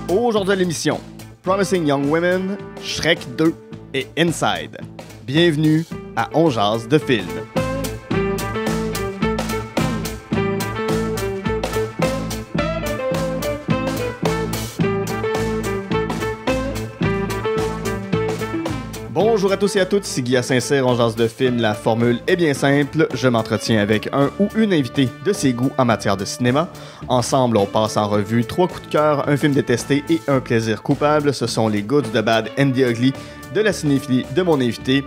Aujourd'hui à l'émission, Promising Young Women, Shrek 2 et Inside. Bienvenue à On Jase de film. Bonjour à tous et à toutes, ici Guy à Saint-Cyr, On Jase de film. La formule est bien simple, je m'entretiens avec un ou une invitée de ses goûts en matière de cinéma. Ensemble, on passe en revue 3 coups de cœur, un film détesté et un plaisir coupable. Ce sont les Good, the Bad and the Ugly de la cinéphilie de mon invité.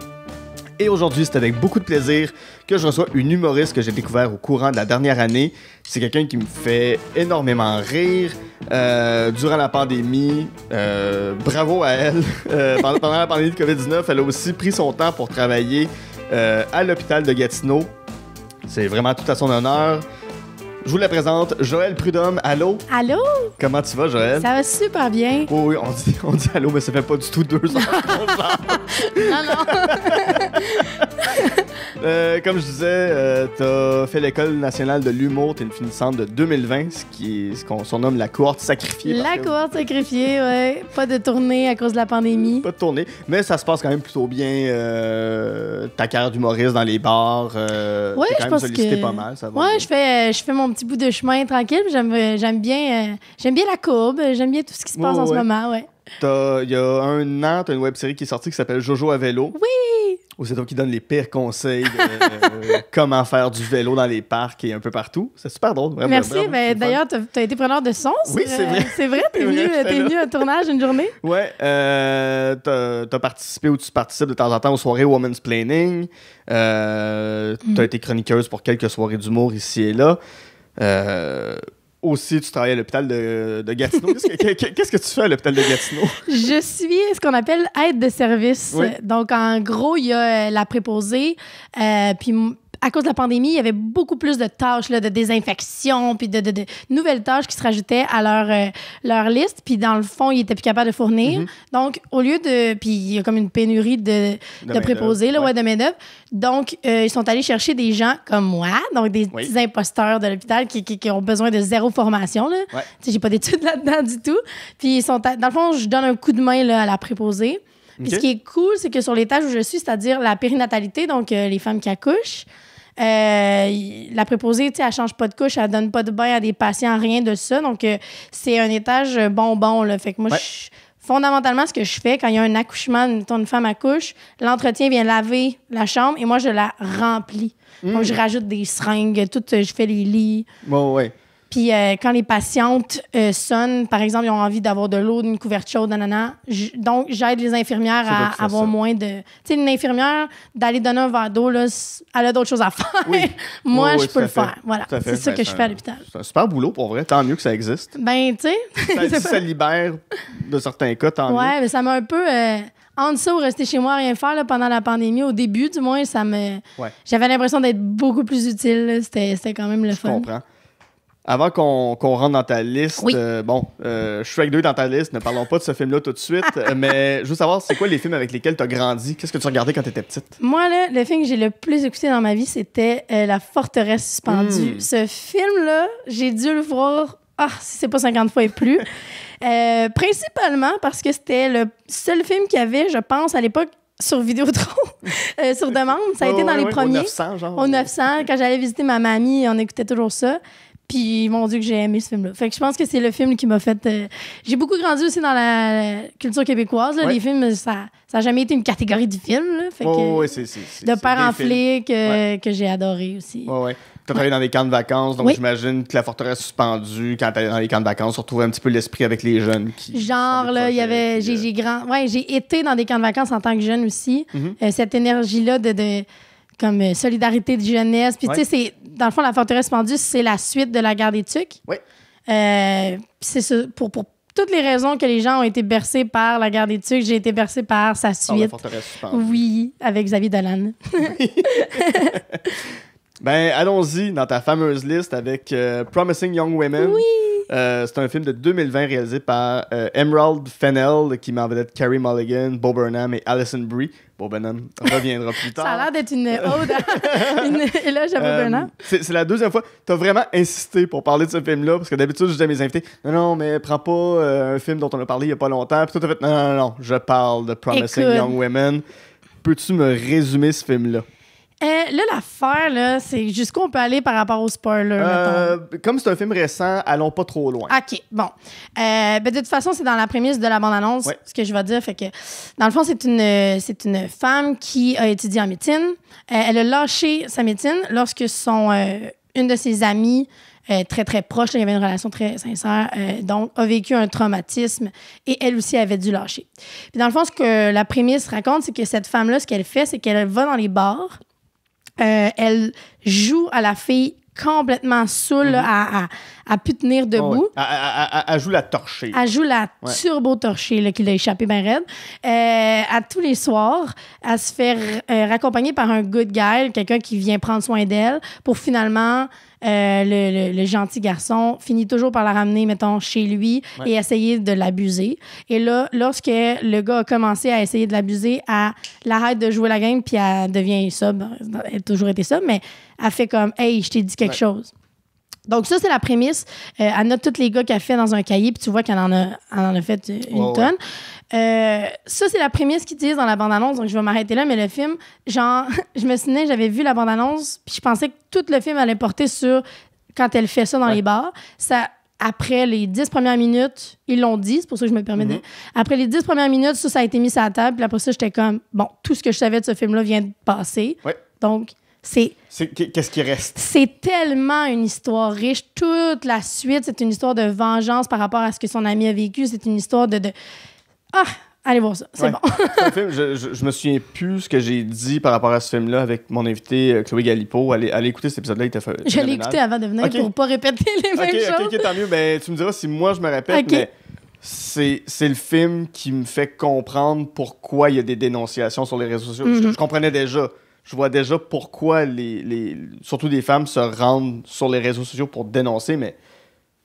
Et aujourd'hui, c'est avec beaucoup de plaisir que je reçois une humoriste que j'ai découvert au courant de la dernière année. C'est quelqu'un qui me fait énormément rire durant la pandémie. Bravo à elle. Pendant la pandémie de COVID-19, elle a aussi pris son temps pour travailler à l'hôpital de Gatineau. C'est vraiment tout à son honneur. Je vous la présente, Joëlle Prudhomme. Allô? Allô? Comment tu vas, Joëlle? Ça va super bien. Oui, on dit allô, mais ça fait pas du tout 2 heures qu'on parle. Non. Comme je disais, t'as fait l'École nationale de l'humour, t'es une finissante de 2020, ce qu'on surnomme la cohorte sacrifiée. La cohorte sacrifiée, ouais. Pas de tournée à cause de la pandémie. Pas de tournée, mais ça se passe quand même plutôt bien. Ta carrière d'humoriste dans les bars, ouais, t'es quand même sollicité pas mal. Ça va ouais, je fais mon petit bout de chemin tranquille. J'aime bien la courbe. J'aime bien tout ce qui se passe en ce moment, ouais. Il y a un an, t'as une web-série qui est sortie qui s'appelle Jojo à vélo. Oui! Où c'est toi qui donne les pires conseils de comment faire du vélo dans les parcs et un peu partout. C'est super drôle, vraiment. Merci. Vraiment, d'ailleurs, t'as été preneur de son. Oui, c'est vrai. C'est vrai, t'es venu à un tournage une journée? Ouais, t'as participé ou tu participes de temps en temps aux soirées Women's Planning. T'as été chroniqueuse pour quelques soirées d'humour ici et là. Aussi, tu travailles à l'hôpital de Gatineau. Qu'est-ce que tu fais à l'hôpital de Gatineau? Je suis ce qu'on appelle aide de service. Oui. Donc, en gros, il y a la préposée. Puis, à cause de la pandémie, il y avait beaucoup plus de tâches là, de désinfection puis de nouvelles tâches qui se rajoutaient à leur liste. Puis, dans le fond, ils n'étaient plus capables de fournir. Donc, au lieu de... Puis, il y a comme une pénurie de préposés, là, de main-d'œuvre. Donc, ils sont allés chercher des gens comme moi, donc des petits imposteurs de l'hôpital qui ont besoin de zéro formation. Là. Ouais. J'ai pas d'études là-dedans du tout. Puis, ils sont dans le fond, je donne un coup de main là, à la préposée. Puis, ce qui est cool, c'est que sur les tâches où je suis, c'est-à-dire la périnatalité, donc les femmes qui accouchent, la préposée, elle change pas de couche, elle donne pas de bain à des patients, rien de ça. Donc, c'est un étage bonbon. Là. Fait que moi, fondamentalement, ce que je fais quand il y a un accouchement, une femme accouche, l'entretien vient laver la chambre et moi, je la remplis. Donc, je rajoute des seringues, je fais les lits. Ouais. Puis quand les patientes sonnent, par exemple, ils ont envie d'avoir de l'eau, d'une couverte chaude, nanana. Donc, j'aide les infirmières à avoir moins de... Tu sais, une infirmière, d'aller donner un verre d'eau, là, elle a d'autres choses à faire. Oui. Moi, je peux le faire. Voilà. C'est ça que je fais à l'hôpital. C'est un super boulot, pour vrai. Tant mieux que ça existe. Ben, tu sais... Si ça libère de certains cas, tant mieux. Ouais, mais ça m'a un peu... entre ça ou rester chez moi à rien faire là, pendant la pandémie, au début, du moins, ça me... Ouais. J'avais l'impression d'être beaucoup plus utile. Là. C'était quand même le fun. Je comprends. Avant qu'on rentre dans ta liste, oui. Shrek 2 dans ta liste, ne parlons pas de ce film-là tout de suite, mais je veux savoir, c'est quoi les films avec lesquels tu as grandi? Qu'est-ce que tu regardais quand tu étais petite? Moi, là, le film que j'ai le plus écouté dans ma vie, c'était La Forteresse suspendue. Ce film-là, j'ai dû le voir, si c'est pas 50 fois et plus, principalement parce que c'était le seul film qu'il y avait, je pense, à l'époque, sur Vidéotron, sur demande. Ça a été dans les premiers. Au 900, genre. Au 900, quand j'allais visiter ma mamie, on écoutait toujours ça. Puis, mon Dieu, que j'ai aimé ce film-là. Fait que je pense que c'est le film qui m'a fait... J'ai beaucoup grandi aussi dans la culture québécoise. Là. Les films, ça n'a jamais été une catégorie du film. Là. Fait que, c'est de père en flic, que j'ai adoré aussi. Ouais. Tu as travaillé dans des camps de vacances, donc j'imagine que La Forteresse suspendue, quand tu allais dans les camps de vacances, on retrouvait un petit peu l'esprit avec les jeunes. Genre, là, il y avait... J'ai été dans des camps de vacances en tant que jeune aussi. Cette énergie-là comme solidarité de jeunesse. Puis, tu sais, dans le fond, La Forteresse suspendue, c'est la suite de La Guerre des Tucs. Oui. C'est ça, pour toutes les raisons que les gens ont été bercés par La Guerre des Tucs, j'ai été bercée par sa suite. La Forteresse suspendue. Oui, avec Xavier Dolan. Ben, allons-y dans ta fameuse liste avec Promising Young Women. Oui! C'est un film de 2020 réalisé par Emerald Fennell, qui met en vedette Carey Mulligan, Bo Burnham et Alison Brie. Bo Burnham reviendra plus tard. Ça a l'air d'être une ode à une éloge à Bo Burnham. C'est la deuxième fois. T'as vraiment insisté pour parler de ce film-là, parce que d'habitude, je dis à mes invités, non, mais prends pas un film dont on a parlé il y a pas longtemps. Puis toi, t'as fait, non, je parle de Promising Young Women. Peux-tu me résumer ce film-là? Là, l'affaire, là, c'est jusqu'où on peut aller par rapport au spoiler, mettons. Comme c'est un film récent, allons pas trop loin. OK, bon. Ben, de toute façon, c'est dans la prémisse de la bande-annonce, ce que je vais dire. Fait que, dans le fond, c'est une femme qui a étudié en médecine. Elle a lâché sa médecine lorsque une de ses amies très, très proche, il y avait une relation très sincère, donc a vécu un traumatisme et elle aussi avait dû lâcher. Puis dans le fond, ce que la prémisse raconte, c'est que cette femme-là, ce qu'elle fait, c'est qu'elle va dans les bars, elle joue à la fille complètement saoule, à pu tenir debout. Elle joue la torchée. Elle joue la turbo-torchée, là, qui l'a échappé bien raide. À tous les soirs, elle se fait raccompagner par un good guy, quelqu'un qui vient prendre soin d'elle, pour finalement, le gentil garçon finit toujours par la ramener, mettons, chez lui et essayer de l'abuser. Et là, lorsque le gars a commencé à essayer de l'abuser, elle arrête de jouer la game puis elle devient sobre. Elle a toujours été sobre, mais elle fait comme « Hey, je t'ai dit quelque chose ». Donc ça, c'est la prémisse. Elle note tous les gars qu'elle fait dans un cahier, puis tu vois qu'elle en a fait une tonne. Ça, c'est la prémisse qu'ils disent dans la bande-annonce, donc je vais m'arrêter là, mais le film, genre, je me souvenais, j'avais vu la bande-annonce, puis je pensais que tout le film allait porter sur quand elle fait ça dans les bars. Ça, après les 10 premières minutes, ils l'ont dit, c'est pour ça que je me permets de... Après les 10 premières minutes, ça a été mis sur la table, puis après ça, j'étais comme, bon, tout ce que je savais de ce film-là vient de passer. Donc... Qu'est-ce qui reste? C'est tellement une histoire riche. Toute la suite, c'est une histoire de vengeance par rapport à ce que son ami a vécu. C'est une histoire de... Ah! Allez voir ça, c'est bon. C'est un film, je me souviens plus ce que j'ai dit par rapport à ce film-là avec mon invité Chloé Galipo. Allez écouter cet épisode-là, il t'a fait... Je l'ai écouté avant de venir pour ne pas répéter les mêmes choses. OK, tant mieux. Ben, tu me diras si moi je me répète, mais c'est le film qui me fait comprendre pourquoi il y a des dénonciations sur les réseaux sociaux. Je comprenais déjà. Je vois déjà pourquoi surtout des femmes se rendent sur les réseaux sociaux pour dénoncer, mais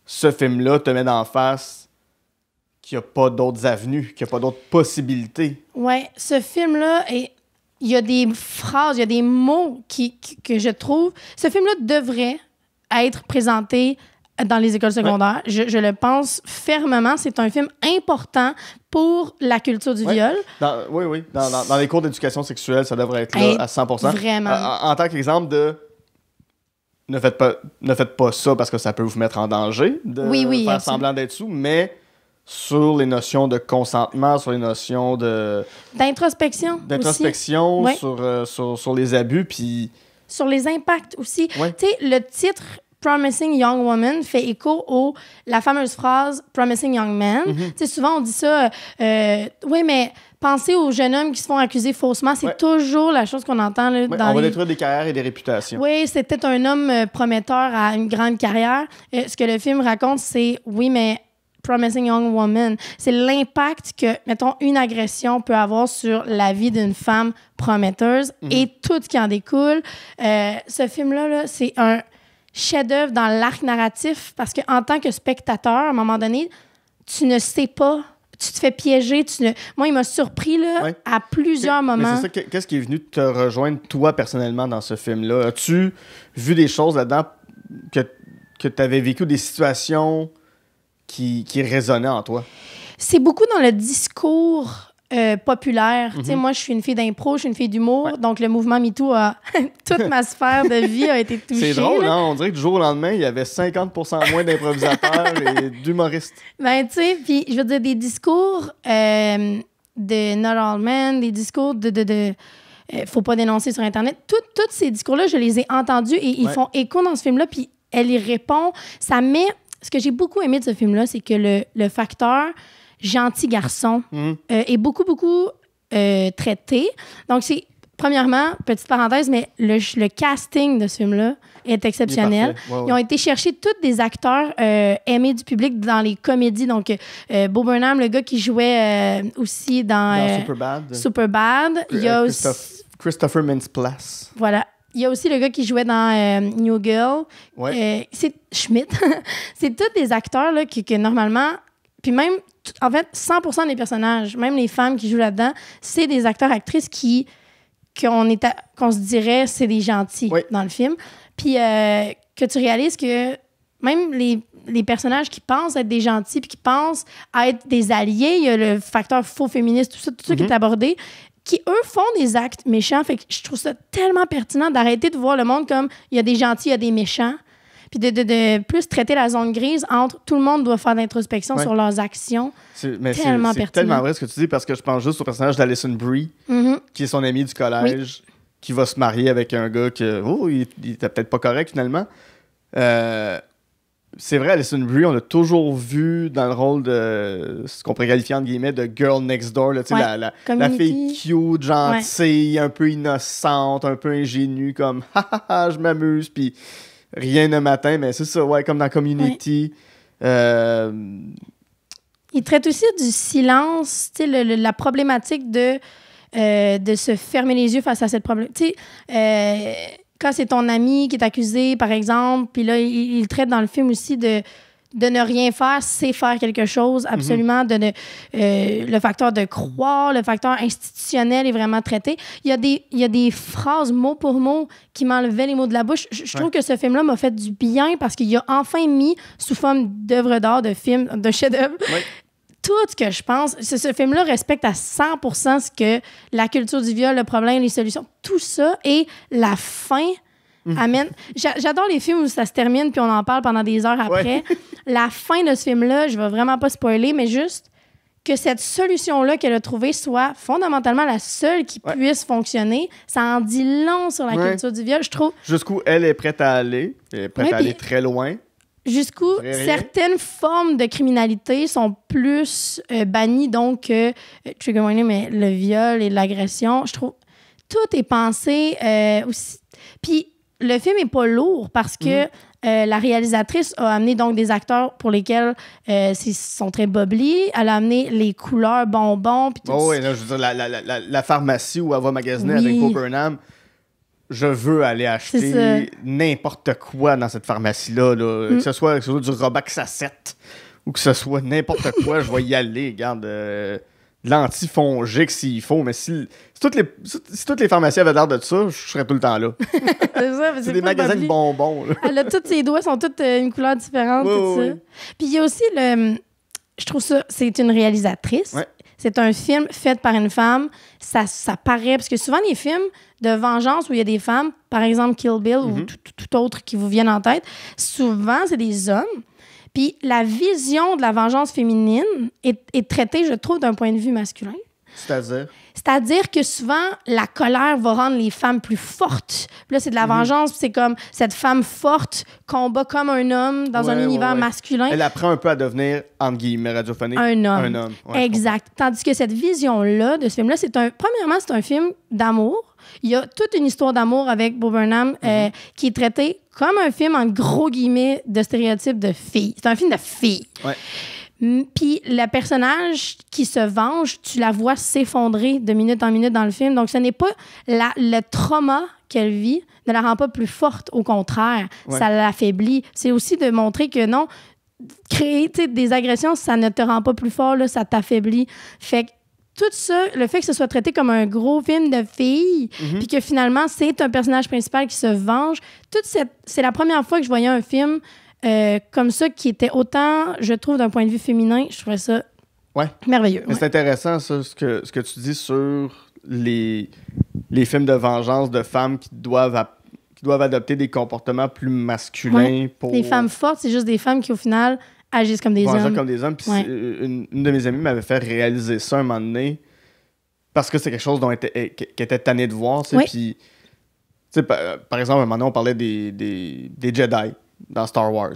ce film-là te met d'en face qu'il n'y a pas d'autres avenues, qu'il n'y a pas d'autres possibilités. Ouais, ce film-là, il y a des phrases, il y a des mots que je trouve... Ce film-là devrait être présenté dans les écoles secondaires. Je le pense fermement. C'est un film important pour la culture du viol. Oui. Dans les cours d'éducation sexuelle, ça devrait être là à 100%. Vraiment. En tant qu'exemple de... Ne faites pas ça parce que ça peut vous mettre en danger de faire semblant d'être sous, mais sur les notions de consentement, sur les notions d'introspection aussi. Sur les abus, puis... Sur les impacts aussi. Tu sais, le titre... Promising Young Woman fait écho la fameuse phrase Promising Young Man. Tu sais, souvent, on dit ça, oui, mais pensez aux jeunes hommes qui se font accuser faussement. C'est toujours la chose qu'on entend. Là, on va détruire des carrières et des réputations. Oui, c'était un homme prometteur à une grande carrière. Ce que le film raconte, c'est, oui, mais Promising Young Woman, c'est l'impact que, mettons, une agression peut avoir sur la vie d'une femme prometteuse et tout ce qui en découle. Ce film-là, là, c'est un chef-d'œuvre dans l'arc narratif parce qu'en tant que spectateur, à un moment donné, tu ne sais pas, tu te fais piéger. Moi, il m'a surpris là, à plusieurs moments. Mais c'est ça, qu'est-ce qui est venu te rejoindre, toi, personnellement, dans ce film-là? As-tu vu des choses là-dedans que tu avais vécu, des situations qui résonnaient en toi? C'est beaucoup dans le discours populaire. Tu sais, moi, je suis une fille d'impro, je suis une fille d'humour, donc le mouvement MeToo toute ma sphère de vie a été touchée. C'est drôle, hein? On dirait que du jour au lendemain, il y avait 50% moins d'improvisateurs et d'humoristes. Ben, tu sais, puis je veux dire, des discours de Not All Men, des discours de faut pas dénoncer sur Internet. Tous ces discours-là, je les ai entendus et ils font écho dans ce film-là, puis elle y répond. Ça met... Ce que j'ai beaucoup aimé de ce film-là, c'est que le facteur gentil garçon est beaucoup traité. Donc, c'est, premièrement, petite parenthèse, mais le casting de ce film-là est exceptionnel. Ils ont été chercher tous des acteurs aimés du public dans les comédies. Donc, Bo Burnham, le gars qui jouait aussi dans Superbad. Superbad. Il y a aussi... Christopher Mintz-Plasse. Voilà. il y a aussi le gars qui jouait dans New Girl. Ouais. C'est Schmidt. C'est tous des acteurs là, que normalement... Puis même, en fait, 100% des personnages, même les femmes qui jouent là-dedans, c'est des acteurs-actrices qu'on se dirait c'est des gentils dans le film. Puis que tu réalises que même les personnages qui pensent être des gentils puis qui pensent être des alliés, il y a le facteur faux féministe, tout ça qui est abordé, qui, eux, font des actes méchants. Fait que je trouve ça tellement pertinent d'arrêter de voir le monde comme il y a des gentils, il y a des méchants. Puis de plus traiter la zone grise entre tout le monde doit faire d'introspection sur leurs actions. C'est tellement vrai ce que tu dis parce que je pense juste au personnage d'Alison Brie, qui est son ami du collège, qui va se marier avec un gars il était peut-être pas correct finalement. C'est vrai, Alison Brie, on l'a toujours vu dans le rôle de ce qu'on pourrait qualifier entre guillemets de girl next door, là, la fille cute, gentille, un peu innocente, un peu ingénue, comme je m'amuse, puis rien ne m'atteint, mais c'est ça, comme dans Community. Il traite aussi du silence, la problématique de se fermer les yeux face à cette problématique. Quand c'est ton ami qui est accusé, par exemple, puis là, il traite dans le film aussi de ne rien faire, c'est faire quelque chose, absolument. Le facteur de croire, le facteur institutionnel est vraiment traité. Il y a des phrases mot pour mot qui m'enlevaient les mots de la bouche. Je trouve que ce film-là m'a fait du bien parce qu'il a enfin mis, sous forme d'œuvre d'art, de film, de chef-d'œuvre, tout ce que je pense. Ce film-là respecte à 100% ce que la culture du viol, le problème, les solutions, tout ça. Et la fin amène... J'adore les films où ça se termine puis on en parle pendant des heures après. La fin de ce film-là, je vais vraiment pas spoiler, mais juste que cette solution-là qu'elle a trouvée soit fondamentalement la seule qui puisse fonctionner, ça en dit long sur la culture du viol, je trouve. Jusqu'où elle est prête à aller. Elle est prête à aller très loin. Jusqu'où certaines formes de criminalité sont plus bannies, donc trigger warning, mais le viol et l'agression, je trouve tout est pensé aussi. Puis le film est pas lourd parce que la réalisatrice a amené donc des acteurs pour lesquels sont très bubbly. Elle a amené les couleurs bonbons. Puis tout là, je veux dire, la pharmacie où elle va magasiner avec Bo Burnham. Je veux aller acheter n'importe quoi dans cette pharmacie-là. Que ce soit du Robax à 7 ou que ce soit n'importe quoi, je vais y aller. Regarde, de l'antifongique s'il faut. Mais si toutes les pharmacies avaient l'air de ça, je serais tout le temps là. C'est des magasins de bonbons. Là. Elle a tous ses doigts, sont tous une couleur différente. Ça. Puis il y a aussi je trouve ça, c'est une réalisatrice. C'est un film fait par une femme. Ça paraît, parce que souvent, les films de vengeance où il y a des femmes, par exemple Kill Bill ou tout autre qui vous viennent en tête, souvent, c'est des hommes. Puis la vision de la vengeance féminine est traitée, je trouve, d'un point de vue masculin. C'est-à-dire? C'est-à-dire que souvent, la colère va rendre les femmes plus fortes. Puis là, c'est de la vengeance, puis c'est comme cette femme forte combat comme un homme dans un univers masculin. Elle apprend un peu à devenir, entre guillemets, radiophonique. Un homme. Exact. Tandis que cette vision-là de ce film-là, premièrement, c'est un film d'amour. Il y a toute une histoire d'amour avec Bo Burnham qui est traitée comme un film, en gros guillemets, de stéréotypes de filles. C'est un film de filles. Puis le personnage qui se venge, tu la vois s'effondrer de minute en minute dans le film. Donc, ce n'est pas le trauma qu'elle vit ne la rend pas plus forte. Au contraire, ça l'affaiblit. C'est aussi de montrer que non, créer des agressions, ça ne te rend pas plus fort, là, ça t'affaiblit. Fait que tout ça, le fait que ce soit traité comme un gros film de filles, puis que finalement, c'est un personnage principal qui se venge, c'est la première fois que je voyais un film comme ça, qui était autant, je trouve, d'un point de vue féminin, je trouvais ça merveilleux. Mais c'est intéressant, ça, ce que tu dis sur les films de vengeance de femmes qui doivent adopter des comportements plus masculins. Pour... Les femmes fortes, c'est juste des femmes qui, au final, agissent comme des hommes. Comme des hommes. Puis une de mes amies m'avait fait réaliser ça un moment donné, parce que c'est quelque chose qu'elle était tannée de voir. Puis, par exemple, un moment donné, on parlait des Jedi dans Star Wars.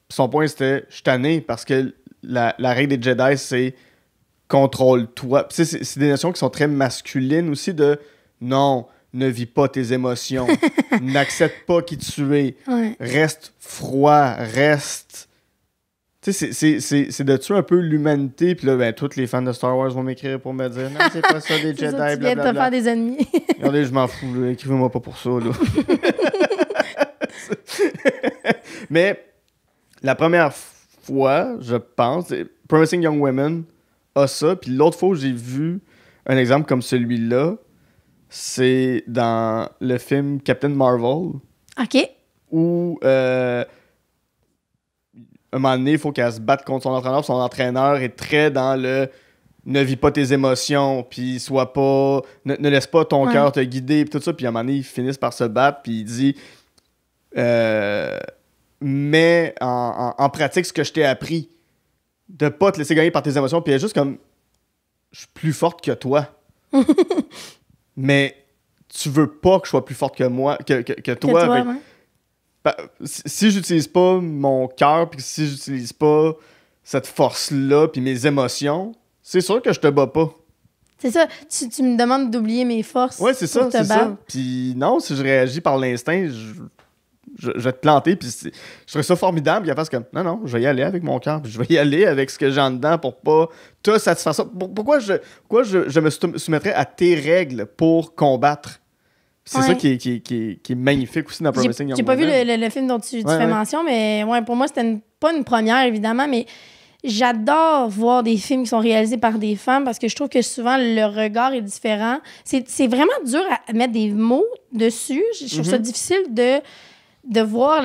Son point, c'était « Je suis tanné parce que la règle des Jedi, c'est « contrôle-toi ». C'est des notions qui sont très masculines aussi de « Non, ne vis pas tes émotions. N'accepte pas qui tu es. Reste froid, reste... » Tu sais, c'est de tuer un peu l'humanité, puis là, ben, tous les fans de Star Wars vont m'écrire pour me dire « Non, c'est pas ça, des Jedi, blablabla. » Tu viens de te faire des ennemis. Regardez, je m'en fous, là. Écrivez-moi pas pour ça, là. Mais la première fois, je pense, Promising Young Women a ça, puis l'autre fois où j'ai vu un exemple comme celui-là, c'est dans le film Captain Marvel. OK. Où, un moment donné, il faut qu'elle se batte contre son entraîneur. Son entraîneur est très dans le ne vis pas tes émotions, puis sois pas. Ne laisse pas ton cœur te guider, puis tout ça. Puis à un moment donné, ils finissent par se battre, puis il dit mets en pratique ce que je t'ai appris. De pas te laisser gagner par tes émotions, puis elle est juste comme je suis plus forte que toi. Mais tu veux pas que je sois plus forte que moi, que toi. Ouais. Si j'utilise pas mon cœur, puis si j'utilise pas cette force-là, puis mes émotions, c'est sûr que je te bats pas. C'est ça. Tu me demandes d'oublier mes forces. Ouais, c'est ça, pour te c'est battre. ça. Puis non, si je réagis par l'instinct, je vais te planter, puis je trouve ça formidable, puis elle fasse comme, non, je vais y aller avec mon cœur, puis je vais y aller avec ce que j'ai en dedans pour pas te satisfaire ça. Pourquoi je me soumettrais à tes règles pour combattre? C'est ça qui est magnifique aussi dans Promising Young Women. J'ai pas vu le film dont tu fais mention, mais ouais, pour moi, c'était pas une première, évidemment, mais j'adore voir des films qui sont réalisés par des femmes parce que je trouve que souvent, le regard est différent. C'est vraiment dur à mettre des mots dessus. Je trouve ça difficile de voir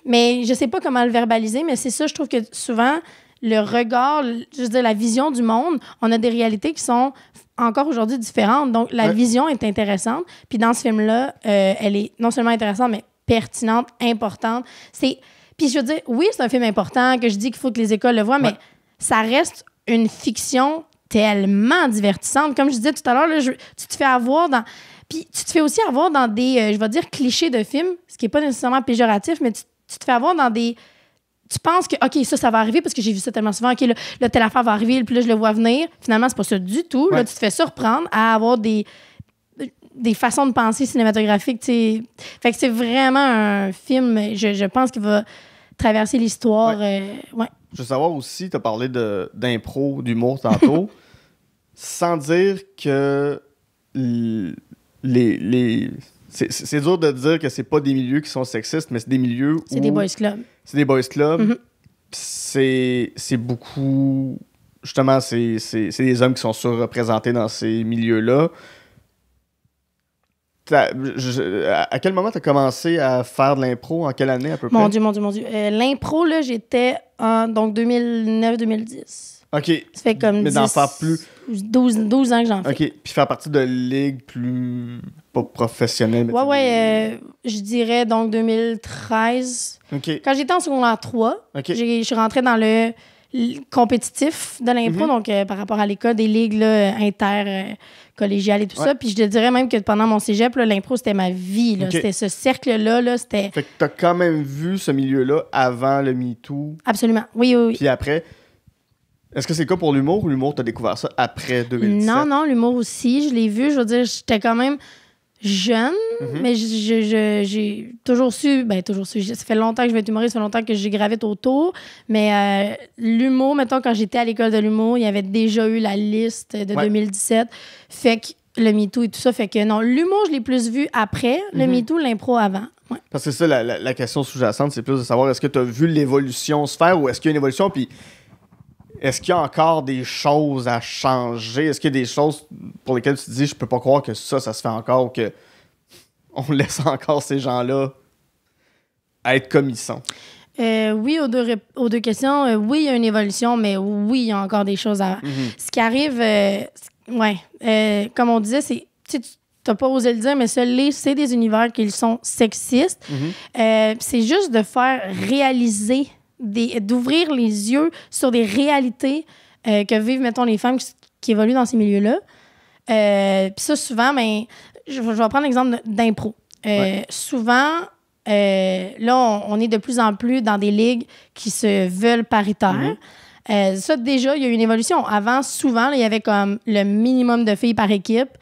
mais je sais pas comment le verbaliser, mais c'est ça, je trouve que souvent, le regard, je veux dire, la vision du monde, on a des réalités qui sont encore aujourd'hui différentes. Donc, la vision est intéressante. Puis dans ce film-là, elle est non seulement intéressante, mais pertinente, importante. Puis je veux dire, oui, c'est un film important, que je dis qu'il faut que les écoles le voient, mais ça reste une fiction tellement divertissante. Comme je disais tout à l'heure, là, tu te fais avoir dans... Puis tu te fais aussi avoir dans des, je vais dire, clichés de films, ce qui n'est pas nécessairement péjoratif, mais tu te fais avoir dans des... Tu penses que, OK, ça va arriver parce que j'ai vu ça tellement souvent. OK, là, telle affaire va arriver, puis là, je le vois venir. Finalement, c'est pas ça du tout. Là, tu te fais surprendre à avoir des façons de penser cinématographiques. T'sais. Fait que c'est vraiment un film, je pense, qu'il va traverser l'histoire. Je veux savoir aussi, tu as parlé d'impro, d'humour tantôt, sans dire que c'est dur de dire que c'est pas des milieux qui sont sexistes, mais c'est des milieux où... C'est des boys clubs. C'est des boys clubs. C'est beaucoup... Justement, c'est des hommes qui sont surreprésentés dans ces milieux-là. À quel moment tu as commencé à faire de l'impro? En quelle année, à peu près? Mon Dieu. L'impro, là, j'étais en 2009-2010. OK. Ça fait comme mais 10, d'en faire plus... 12 ans que j'en fais. OK. Puis faire partie de ligues plus... pas professionnelles. Je dirais donc 2013. OK. Quand j'étais en secondaire 3, je suis rentrée dans le compétitif de l'impro, donc par rapport à l'école, des ligues là, collégiales et tout ça. Puis je te dirais même que pendant mon cégep, là, l'impro, c'était ma vie. Là. C'était ce cercle-là. Là, c'était... Fait que t'as quand même vu ce milieu-là avant le MeToo. Absolument. Oui. Puis après... Est-ce que c'est le cas pour l'humour ou l'humour, t'as découvert ça après 2017? Non, l'humour aussi, je l'ai vu. Je veux dire, j'étais quand même jeune, mais j'ai toujours su, ça fait longtemps que je vais être humoriste, ça fait longtemps que j'ai gravite autour, mais l'humour, mettons, quand j'étais à l'école de l'humour, il y avait déjà eu la liste de 2017, fait que le MeToo et tout ça, fait que non, l'humour, je l'ai plus vu après, le MeToo, l'impro avant. Ouais. Parce que c'est ça, la question sous-jacente, c'est plus de savoir, est-ce que t'as vu l'évolution se faire ou est-ce qu'il y a une évolution, puis... Est-ce qu'il y a encore des choses à changer? Est-ce qu'il y a des choses pour lesquelles tu te dis je peux pas croire que ça se fait encore ou que on laisse encore ces gens-là être comme ils sont? Oui, aux deux questions. Oui, il y a une évolution, mais oui, il y a encore des choses à... Ce qui arrive, comme on disait, c'est... Tu n'as pas osé le dire, mais c'est des univers qui sont sexistes. C'est juste de faire réaliser... d'ouvrir les yeux sur des réalités que vivent, mettons, les femmes qui évoluent dans ces milieux-là. Puis ça, souvent, je vais prendre l'exemple d'impro. Souvent, là, on est de plus en plus dans des ligues qui se veulent paritaires. Ça, déjà, il y a eu une évolution. Avant, souvent, là, il y avait comme le minimum de filles par équipe.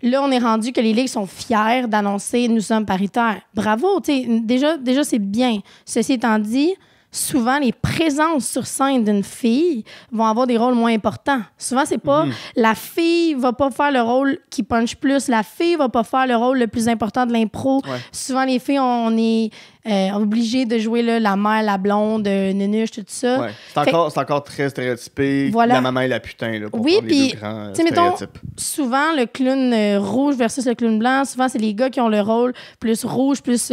Là, on est rendu que les ligues sont fiers d'annoncer « nous sommes paritaires ». Bravo, tu sais, déjà c'est bien. Ceci étant dit, souvent, les présences sur scène d'une fille vont avoir des rôles moins importants. Souvent, c'est pas la fille va pas faire le rôle qui punch plus, la fille va pas faire le rôle le plus important de l'impro. Ouais. Souvent, les filles, on est obligé de jouer là, la mère, la blonde, nunuche, tout ça. Ouais. C'est encore très stéréotypé. Voilà. La maman et la putain, là, pour prendre les deux grands stéréotypes. Mettons, souvent, le clown rouge versus le clown blanc, souvent, c'est les gars qui ont le rôle plus rouge, plus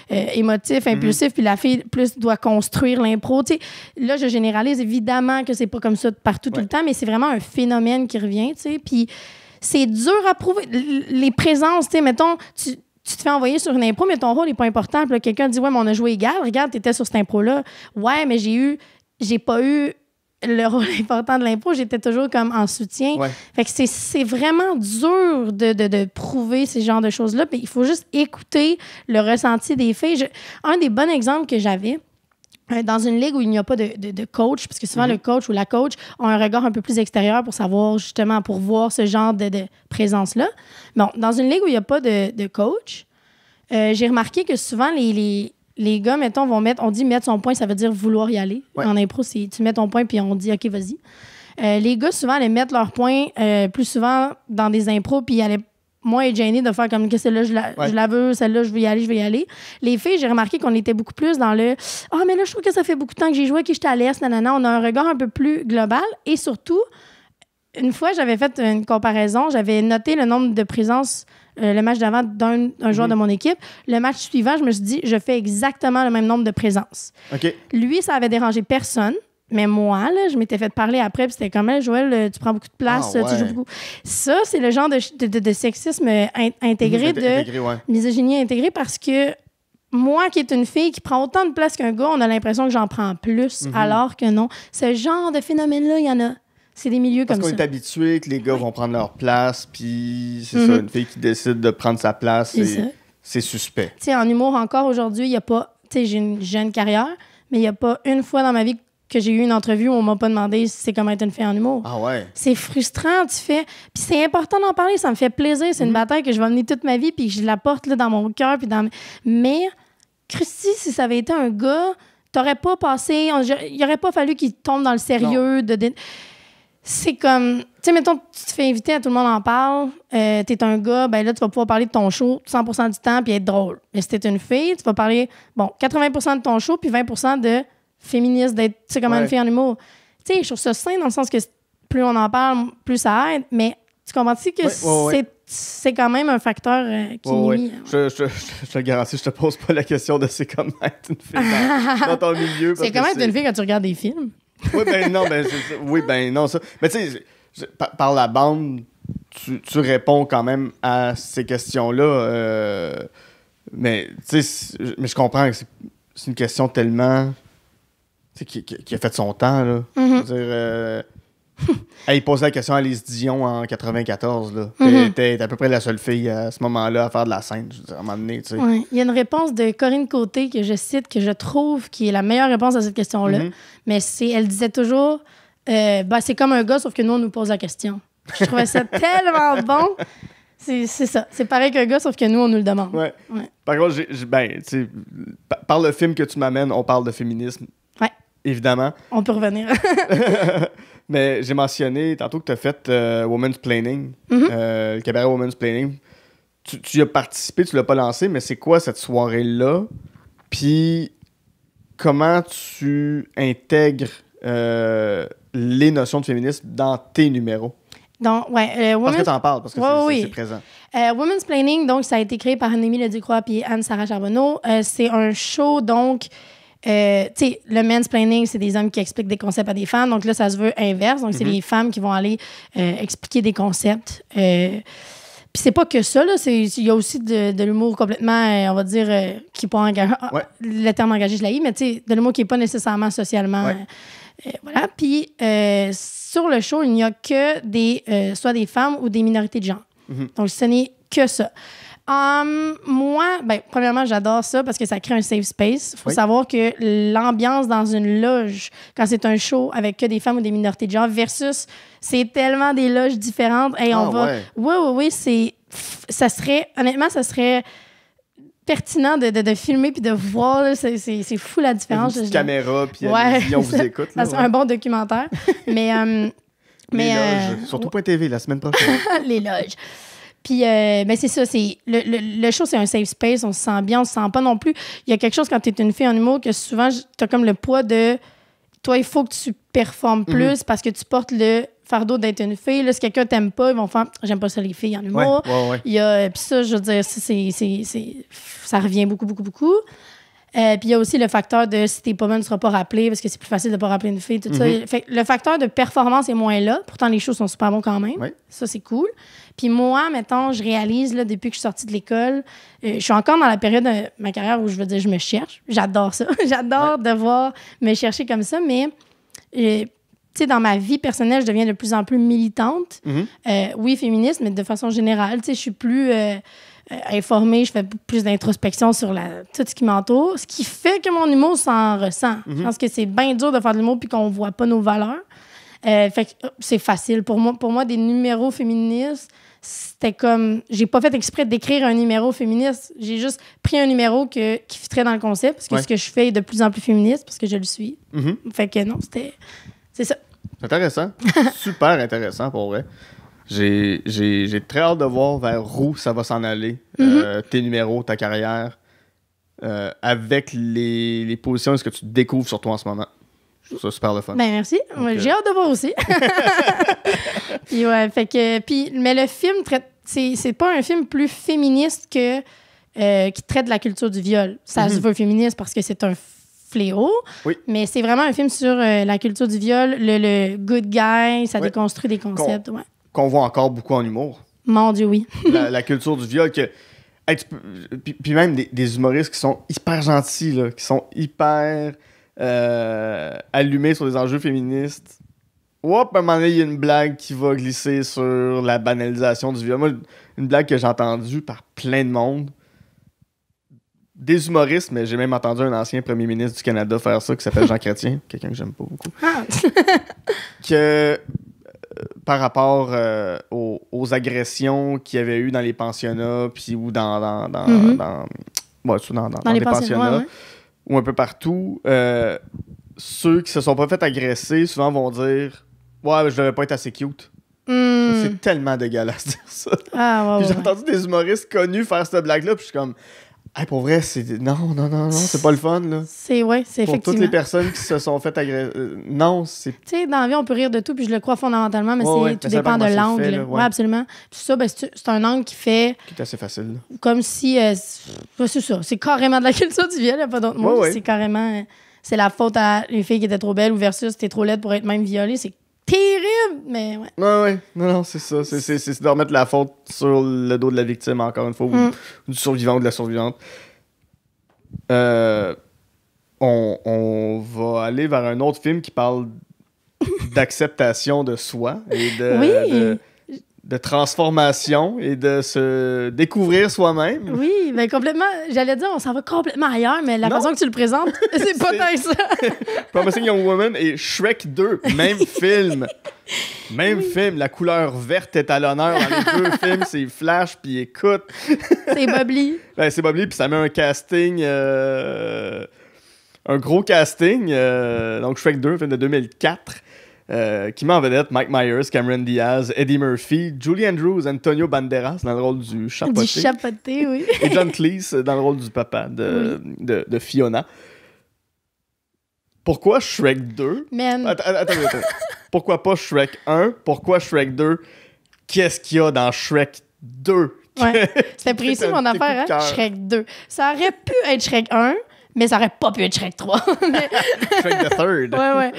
émotif, impulsif, puis la fille plus doit construire l'impro. T'sais, là, je généralise évidemment que c'est pas comme ça partout tout le temps, mais c'est vraiment un phénomène qui revient. Puis c'est dur à prouver. Les présences, mettons, tu te fais envoyer sur une impro, mais ton rôle n'est pas important. Puis là, quelqu'un dit, ouais, mais on a joué égal. Regarde, t'étais sur cette impro-là. Ouais, mais j'ai pas eu le rôle important de l'impro. J'étais toujours comme en soutien. Ouais. Fait que c'est vraiment dur de prouver ces genres de choses-là. Puis il faut juste écouter le ressenti des filles. Un des bons exemples que j'avais, dans une ligue où il n'y a pas de coach, parce que souvent le coach ou la coach ont un regard un peu plus extérieur pour savoir, justement, pour voir ce genre de présence-là. Bon, dans une ligue où il n'y a pas de coach, j'ai remarqué que souvent, les gars, mettons, on dit mettre son point, ça veut dire vouloir y aller. Ouais. En impro, c'est tu mets ton point, puis on dit, OK, vas-y. Les gars, souvent, allaient mettre leur point plus souvent dans des impros, puis ils allaient moins être gênés de faire comme que celle-là, je la veux, celle-là, je veux y aller. Les filles, j'ai remarqué qu'on était beaucoup plus dans le « Ah, mais là, je trouve que ça fait beaucoup de temps que j'ai joué, que j'étais à l'aise, nanana. » On a un regard un peu plus global. Et surtout, une fois, j'avais fait une comparaison. J'avais noté le nombre de présences le match d'avant d'un joueur de mon équipe. Le match suivant, je me suis dit, je fais exactement le même nombre de présences. Okay. Lui, ça avait dérangé personne. Mais moi, là, je m'étais fait parler après, puis c'était comme, Joël, tu prends beaucoup de place, tu joues beaucoup. Ça, c'est le genre de sexisme intégré, misogynie intégrée, parce que moi, qui est une fille qui prend autant de place qu'un gars, on a l'impression que j'en prends plus, alors que non. Ce genre de phénomène-là, il y en a. C'est des milieux comme ça. Parce qu'on est habitué que les gars vont prendre leur place, puis c'est ça, une fille qui décide de prendre sa place, c'est suspect. Tu sais, en humour, encore aujourd'hui, il n'y a pas... Tu sais, j'ai une jeune carrière, mais il n'y a pas une fois dans ma vie que j'ai eu une entrevue où on m'a pas demandé si c'est comment être une fille en humour. Ah ouais? C'est frustrant, tu fais... Puis c'est important d'en parler, ça me fait plaisir. C'est une bataille que je vais mener toute ma vie, puis je la porte là, dans mon cœur, puis dans... Mais, Christy, si ça avait été un gars, t'aurais pas passé... Il aurait pas fallu qu'il tombe dans le sérieux C'est comme... Tu sais, mettons, tu te fais inviter, à tout le monde en parle, t'es un gars, ben là, tu vas pouvoir parler de ton show 100% du temps puis être drôle. Mais si t'es une fille, tu vas parler, 80% de ton show puis 20% de féministe, d'être, tu sais, comme une fille en humour. Tu sais, je trouve ça sain dans le sens que plus on en parle, plus ça aide, mais tu comprends-tu que c'est quand même un facteur qui nuit. Je te garantis, je te pose pas la question de c'est comment être une fille dans ton milieu. C'est comment être une fille quand tu regardes des films? Non, ça. Mais tu sais, par la bande, tu réponds quand même à ces questions-là. Mais tu sais, je comprends que c'est une question tellement... Tu sais, qui a fait son temps, là. Je veux dire... il posait la question à Lise Dion en 94, là. T'es à peu près la seule fille à ce moment-là à faire de la scène, je veux dire, à un moment donné, tu sais. Ouais. Il y a une réponse de Corinne Côté que je cite, que je trouve qui est la meilleure réponse à cette question-là. Mais elle disait toujours, c'est comme un gars, sauf que nous, on nous pose la question. Je trouvais ça tellement bon. C'est ça. C'est pareil qu'un gars, sauf que nous, on nous le demande. Ouais. Par contre, par le film que tu m'amènes, on parle de féminisme. Ouais. Évidemment. On peut revenir. Mais j'ai mentionné tantôt que tu as fait Women's Planning, le cabaret Women's Planning. Tu y as participé, tu l'as pas lancé, mais c'est quoi cette soirée-là? Puis comment tu intègres les notions de féminisme dans tes numéros? Donc, parce que tu en parles, parce que c'est présent. Women's Planning, donc, ça a été créé par Annemie Leducroix et Anne-Sarah Charbonneau. C'est un show, donc... tu sais, le mansplaining, c'est des hommes qui expliquent des concepts à des femmes. Donc là, ça se veut inverse. Donc, c'est les femmes qui vont aller expliquer des concepts. Puis c'est pas que ça, là. Il y a aussi de l'humour complètement, on va dire, qui n'est pas engagé. Le terme engagé, je l'ai, mais tu sais, de l'humour qui n'est pas nécessairement socialement... voilà. Puis sur le show, il n'y a que soit des femmes ou des minorités de genre. Donc, ce n'est que ça. Moi, premièrement, j'adore ça parce que ça crée un safe space. Il faut savoir que l'ambiance dans une loge, quand c'est un show avec que des femmes ou des minorités de genre, versus c'est tellement des loges différentes. Oui, ça serait, honnêtement, ça serait pertinent de filmer puis de voir. Là, c'est fou la différence. Une petite caméra, puis on vous écoute. Ça serait un bon documentaire. mais loges. Surtout .tv la semaine prochaine. Les loges. Puis, c'est ça, le show, c'est un safe space, on se sent bien, on se sent pas non plus. Il y a quelque chose quand tu es une fille en humour que souvent, tu as comme le poids de toi, il faut que tu performes plus parce que tu portes le fardeau d'être une fille. Là, si quelqu'un t'aime pas, ils vont faire « j'aime pas ça les filles en humour ». Puis ça, je veux dire, ça revient beaucoup, beaucoup, beaucoup. Puis il y a aussi le facteur de si t'es pas bonne, tu seras pas rappelé parce que c'est plus facile de pas rappeler une fille, tout ça. Fait, le facteur de performance est moins là. Pourtant, les shows sont super bons quand même. Ça, c'est cool. Puis moi, mettons, je réalise, là, depuis que je suis sortie de l'école, je suis encore dans la période de ma carrière où je veux dire, je me cherche. J'adore ça. J'adore devoir me chercher comme ça, mais... tu sais, dans ma vie personnelle, je deviens de plus en plus militante. Oui, féministe, mais de façon générale. Tu sais, je suis plus informée, je fais plus d'introspection sur tout ce qui m'entoure, ce qui fait que mon humour s'en ressent. Je pense que c'est bien dur de faire de l'humour puis qu'on voit pas nos valeurs. Fait que c'est facile. Pour moi, des numéros féministes, c'était comme... J'ai pas fait exprès d'écrire un numéro féministe. J'ai juste pris un numéro qui fitterait dans le concept, parce que ce que je fais est de plus en plus féministe, parce que je le suis. Fait que non, c'est ça. Intéressant. Super intéressant, pour vrai. J'ai très hâte de voir vers où ça va s'en aller, tes numéros, ta carrière, avec les positions ce que tu découvres sur toi en ce moment. Je trouve ça super le fun. Ben merci. Donc, j'ai hâte de voir aussi. Puis ouais, fait que... mais le film traite... C'est pas un film plus féministe que qui traite de la culture du viol. Ça se veut féministe parce que c'est un fléau, mais c'est vraiment un film sur la culture du viol, le good guy, ça déconstruit des concepts. Qu'on voit encore beaucoup en humour. Mon Dieu, oui. la culture du viol, que... Hey, puis même des humoristes qui sont hyper gentils, là, qui sont hyper... allumé sur les enjeux féministes. À un moment donné, il y a une blague qui va glisser sur la banalisation du viol. Moi, une blague que j'ai entendue par plein de monde. Des humoristes, mais j'ai même entendu un ancien premier ministre du Canada faire ça, qui s'appelle Jean Chrétien, quelqu'un que j'aime pas beaucoup. Que par rapport aux agressions qu'il y avait eu dans les pensionnats, puis ou dans les pensionnats, ou un peu partout, ceux qui se sont pas fait agresser souvent vont dire « Ouais, je devais pas être assez cute ». C'est tellement dégueulasse de dire ça. J'ai entendu des humoristes connus faire cette blague-là, puis je suis comme « Hey, pour vrai, c'est... Non, c'est pas le fun, là. » C'est effectivement. Pour toutes les personnes qui se sont fait agresser... non, c'est... Tu sais, dans la vie, on peut rire de tout, puis je le crois fondamentalement, mais tout dépend de l'angle. Oui, absolument. Puis ça, c'est un angle qui fait... Qui est assez facile. Là. Comme si... c'est ça. C'est carrément de la culture du viol, il n'y a pas d'autre mot. C'est carrément... c'est la faute à une fille qui était trop belle ou versus t'es trop laide pour être même violée. C'est terrible, mais ouais. Ouais. Non, c'est ça. C'est de remettre la faute sur le dos de la victime, encore une fois, ou du survivant ou de la survivante. On va aller vers un autre film qui parle d'acceptation de soi et de transformation et de se découvrir soi-même. Oui, ben complètement. J'allais dire, on s'en va complètement ailleurs, mais la façon que tu le présentes, c'est pas tant que ça. Promising Young Woman et Shrek 2, même film. Même film. La couleur verte est à l'honneur dans les deux films. C'est Flash, puis écoute. C'est Bob-Lee. Ben, c'est Bob-Lee, puis ça met un casting... un gros casting. Donc Shrek 2, film de 2004. Qui met en vedette Mike Myers, Cameron Diaz, Eddie Murphy, Julie Andrews, Antonio Banderas dans le rôle du chapoté. Du chapoté, oui. Et John Cleese dans le rôle du papa de Fiona. Pourquoi Shrek 2? Attends. Pourquoi pas Shrek 1? Pourquoi Shrek 2? Qu'est-ce qu'il y a dans Shrek 2? Ouais. C'était précis mon affaire, hein? Shrek 2. Ça aurait pu être Shrek 1, mais ça aurait pas pu être Shrek 3. Shrek the Third. Ouais.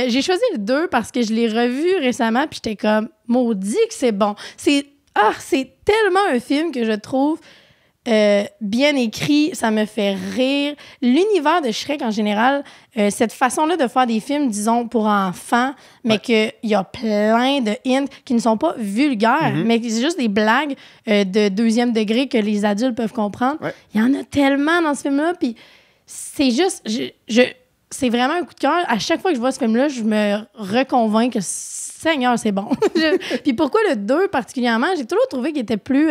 J'ai choisi le 2 parce que je l'ai revu récemment, puis j'étais comme, maudit que c'est bon. C'est tellement un film que je trouve bien écrit, ça me fait rire. L'univers de Shrek en général, cette façon-là de faire des films, disons, pour enfants, mais qu'il y a plein de hints qui ne sont pas vulgaires, mais c'est juste des blagues de deuxième degré que les adultes peuvent comprendre. Il y en a tellement dans ce film-là, puis c'est juste... c'est vraiment un coup de cœur. À chaque fois que je vois ce film-là, je me reconvainc que Seigneur, c'est bon. Puis pourquoi le 2 particulièrement? J'ai toujours trouvé qu'il était plus...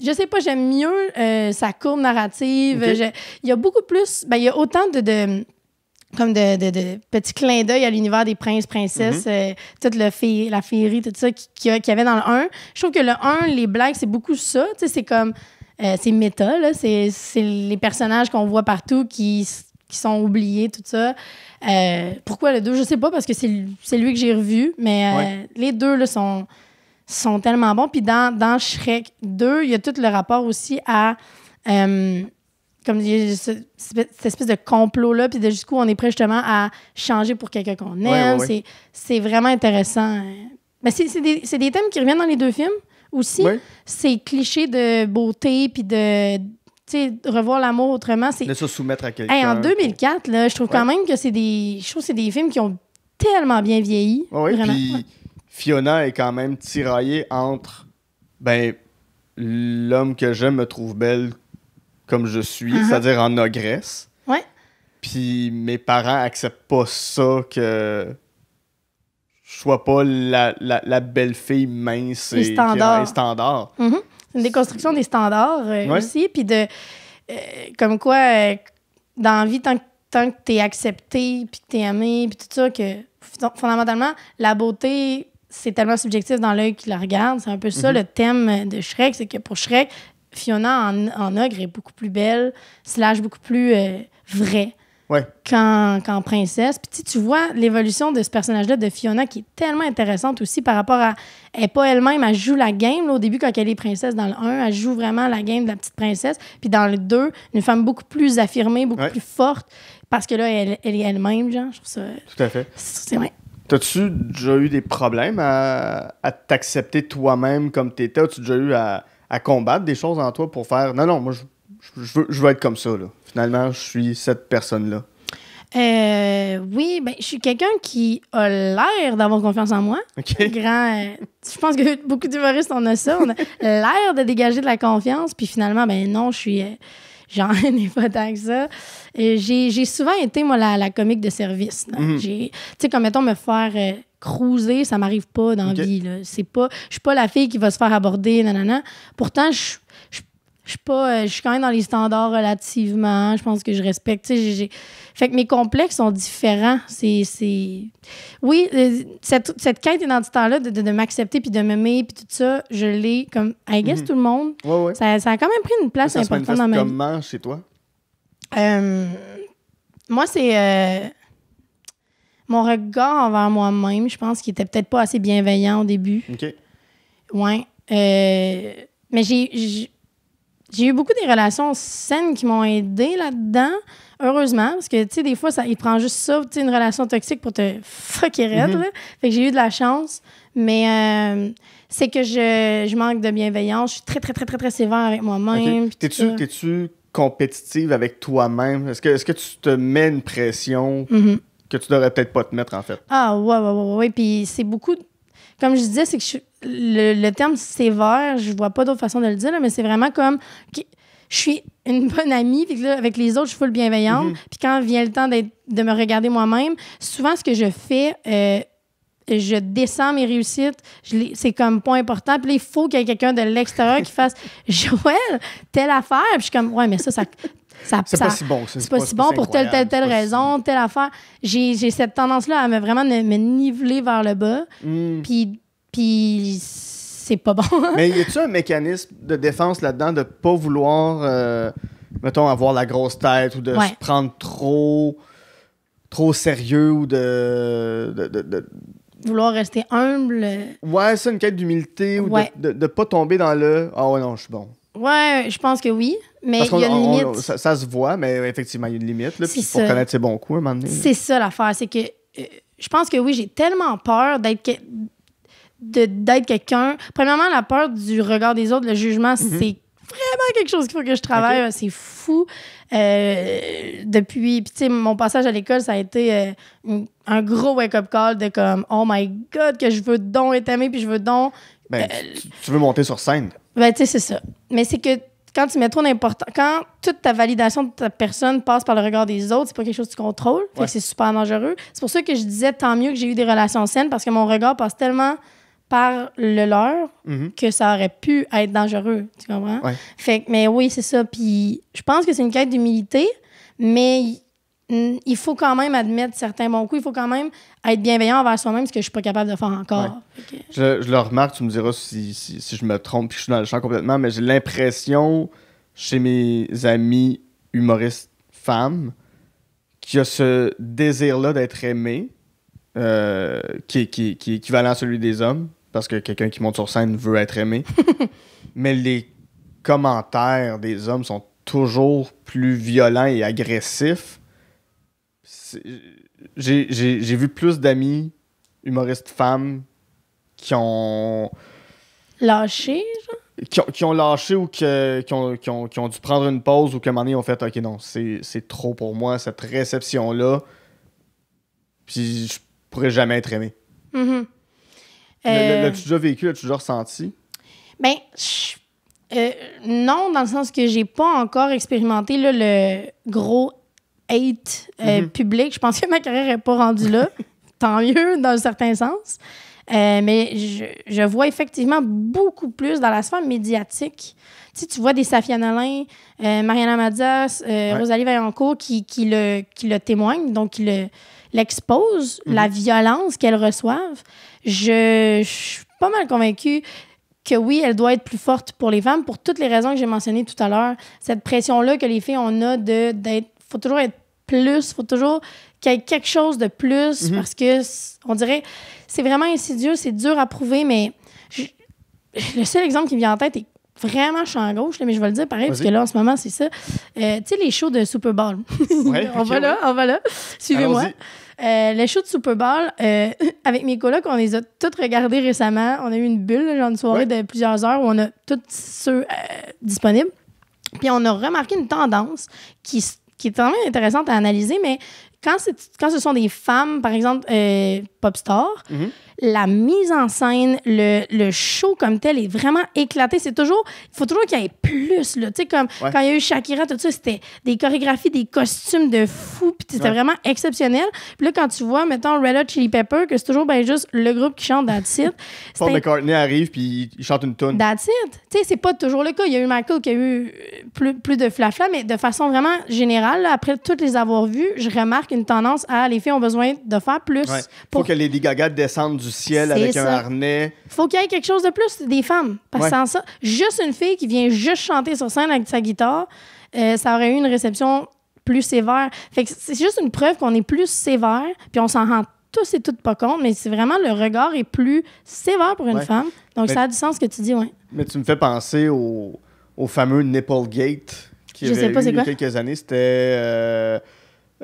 je sais pas, j'aime mieux sa courbe narrative. Okay. Il y a beaucoup plus... Ben, il y a autant de petits clins d'œil à l'univers des princes, princesses, toute la féerie, tout ça qu'il y avait dans le 1. Je trouve que le 1, les blagues, c'est beaucoup ça. Tu sais, c'est comme... c'est méta, là. C'est les personnages qu'on voit partout qui sont oubliés, tout ça. Pourquoi le 2? Je sais pas, parce que c'est lui que j'ai revu, mais les deux, là, sont tellement bons. Puis dans Shrek 2, il y a tout le rapport aussi à... comme cette espèce de complot-là, puis de jusqu'où on est prêt justement à changer pour quelqu'un qu'on aime. Ouais. C'est vraiment intéressant. Mais c'est des thèmes qui reviennent dans les deux films aussi. Ouais. Ces clichés de beauté, puis de revoir l'amour autrement. De se soumettre à quelqu'un. Hey, en 2004, là, je trouve quand même que c'est des films qui ont tellement bien vieilli. Oui, vraiment. Puis Fiona est quand même tiraillée entre l'homme que j'aime me trouve belle comme je suis, c'est-à-dire en ogresse. Ouais. Puis mes parents acceptent pas ça, que je sois pas la belle fille mince et standard. Mm-hmm. C'est une déconstruction des standards aussi, puis de comme quoi dans la vie, tant que t'es accepté, puis que t'es aimé, puis tout ça, que fondamentalement, la beauté, c'est tellement subjectif dans l'œil qui la regarde. C'est un peu ça le thème de Shrek, c'est que pour Shrek, Fiona en ogre est beaucoup plus belle, / beaucoup plus vraie qu'en princesse. Puis tu vois l'évolution de ce personnage-là, de Fiona, qui est tellement intéressante aussi par rapport à... Elle n'est pas elle-même, elle joue la game. Là, au début, quand elle est princesse dans le 1, elle joue vraiment la game de la petite princesse. Puis dans le 2, une femme beaucoup plus affirmée, beaucoup plus forte, parce que là, elle est elle-même, genre. Je trouve ça... Tout à fait. C'est vrai. T'as-tu déjà eu des problèmes à t'accepter toi-même comme t'étais? As-tu déjà eu à combattre des choses en toi pour faire non, moi, je veux être comme ça, là. Finalement, je suis cette personne-là. Oui, ben, je suis quelqu'un qui a l'air d'avoir confiance en moi. Okay. Je pense que beaucoup d'humoristes, on a ça. On a l'air de dégager de la confiance, puis finalement, ben non, je suis... J'en ai pas tant que ça. J'ai souvent été, moi, la comique de service. Tu sais, comme, mettons, me faire cruiser, ça m'arrive pas dans la vie. Là. Je suis pas la fille qui va se faire aborder, nanana. Pourtant, je suis quand même dans les standards relativement. Je pense que je respecte. Fait que mes complexes sont différents. Oui, cette quête identitaire-là de m'accepter puis de m'aimer puis tout ça, je l'ai comme, I guess, tout le monde. Ouais. Ça a quand même pris une place importante dans ma vie. Comment chez toi? Moi, c'est mon regard envers moi-même, je pense, qui était peut-être pas assez bienveillant au début. OK. Ouais. Mais j'ai eu beaucoup des relations saines qui m'ont aidé là-dedans, heureusement, parce que, tu sais, des fois, il prend juste ça, tu sais, une relation toxique pour te fucker raide, là. Fait que j'ai eu de la chance, mais c'est que je manque de bienveillance. Je suis très, très, très, très, très sévère avec moi-même. Okay. T'es-tu compétitive avec toi-même? Est-ce que tu te mets une pression que tu devrais peut-être pas te mettre, en fait? Ah, ouais. Puis c'est beaucoup... Comme je disais, c'est que le terme sévère, je vois pas d'autre façon de le dire, là, mais c'est vraiment comme... Je suis une bonne amie, puis là, avec les autres, je suis full bienveillante. Puis quand vient le temps de me regarder moi-même, souvent, ce que je fais... je descends mes réussites, c'est comme point important. Puis là, il faut qu'il y ait quelqu'un de l'extérieur qui fasse « Joël, telle affaire. » Puis je suis comme « Ouais, mais ça c'est pas si bon. C'est pas si bon pour telle raison, telle affaire. » J'ai cette tendance-là à vraiment me niveler vers le bas. Puis c'est pas bon. Mais y a-tu un mécanisme de défense là-dedans de pas vouloir, mettons, avoir la grosse tête ou de se prendre trop sérieux ou de vouloir rester humble. Ouais, c'est une quête d'humilité ou de pas tomber dans le « Ah ouais, non, je suis bon ». Ouais, je pense que oui, mais il y a une limite. Ça se voit, mais effectivement, il y a une limite. Puis il faut connaître ses bons coups à un moment donné. C'est ça l'affaire, c'est que je pense que oui, j'ai tellement peur d'être quelqu'un. Premièrement, la peur du regard des autres, le jugement, c'est vraiment quelque chose qu'il faut que je travaille. Okay. C'est fou. Depuis, puis tu sais, mon passage à l'école, ça a été un gros wake-up call de comme, oh my God, que je veux donc être aimé, puis je veux donc... tu veux monter sur scène. Ben, tu sais, c'est ça. Mais c'est que quand tu mets trop d'importance... Quand toute ta validation de ta personne passe par le regard des autres, c'est pas quelque chose que tu contrôles. Fait que c'est super dangereux. C'est pour ça que je disais, tant mieux que j'ai eu des relations saines, parce que mon regard passe tellement par le leur que ça aurait pu être dangereux, tu comprends? Ouais. Fait que, mais oui, c'est ça. Puis je pense que c'est une quête d'humilité, mais il faut quand même admettre certains bons coups. Il faut quand même être bienveillant envers soi-même, ce que je suis pas capable de faire encore. Ouais. Je le remarque, tu me diras si je me trompe puis je suis dans le champ complètement, mais j'ai l'impression, chez mes amis humoristes femmes, qu'il y a ce désir-là d'être aimé, qui est équivalent à celui des hommes, parce que quelqu'un qui monte sur scène veut être aimé. Mais les commentaires des hommes sont toujours plus violents et agressifs. J'ai vu plus d'amis humoristes femmes qui ont lâché, genre? Qui ont lâché ou qui ont dû prendre une pause ou qu'à un moment donné, ils ont fait « Ok, non, c'est trop pour moi, cette réception-là. Puis je pourrais jamais être aimé. Mm-hmm. L'as-tu déjà vécu? L'as-tu déjà ressenti? Ben, non, dans le sens que j'ai pas encore expérimenté là, le gros hate public. Je pense que ma carrière n'est pas rendue là. Tant mieux, dans un certain sens. Mais je vois effectivement beaucoup plus dans la sphère médiatique. Tu sais, tu vois des Safia Nolin, Mariana Madias, Rosalie Vaillancourt qui le témoignent, donc qui l'exposent, la violence qu'elles reçoivent. Je suis pas mal convaincue que oui, elle doit être plus forte pour les femmes pour toutes les raisons que j'ai mentionnées tout à l'heure. Cette pression-là que les filles, on a d'être... Faut toujours être plus, faut toujours qu'il y ait quelque chose de plus parce que on dirait... C'est vraiment insidieux, c'est dur à prouver, mais le seul exemple qui me vient en tête est vraiment champ gauche, là, mais je vais le dire pareil, parce que là, en ce moment, c'est ça. Tu sais, les shows de Super Bowl. Ouais, on va là. Suivez-moi. Les shows de Super Bowl, avec mes colocs, on les a toutes regardés récemment. On a eu une bulle, genre une soirée de plusieurs heures où on a tous ceux disponibles. Puis on a remarqué une tendance qui est vraiment intéressante à analyser, mais quand ce sont des femmes, par exemple, pop stars, la mise en scène, le show comme tel est vraiment éclaté. Il faut toujours qu'il y ait plus, là. Tu sais, comme quand il y a eu Shakira, tout ça, c'était des chorégraphies, des costumes de fou, puis c'était vraiment exceptionnel. Puis là, quand tu vois, mettons, Red Hot Chili Pepper, que c'est toujours ben juste le groupe qui chante That's It. Paul McCartney arrive, puis il chante une toune. That's It. Tu sais, c'est pas toujours le cas. Il y a eu Michael qui a eu plus de flafla, mais de façon vraiment générale, là, après toutes les avoir vues, je remarque une tendance à les filles ont besoin de faire plus. Faut que Lady Gaga descende du ciel avec un harnais. Faut qu'il y ait quelque chose de plus des femmes. Parce que sans ça, juste une fille qui vient juste chanter sur scène avec sa guitare, ça aurait eu une réception plus sévère. Fait que c'est juste une preuve qu'on est plus sévère, puis on s'en rend tous et toutes pas compte, mais c'est vraiment le regard est plus sévère pour une femme. Donc ça a du sens ce que tu dis, Mais tu me fais penser au fameux Nipplegate qui avait eu il y a quelques années. C'était...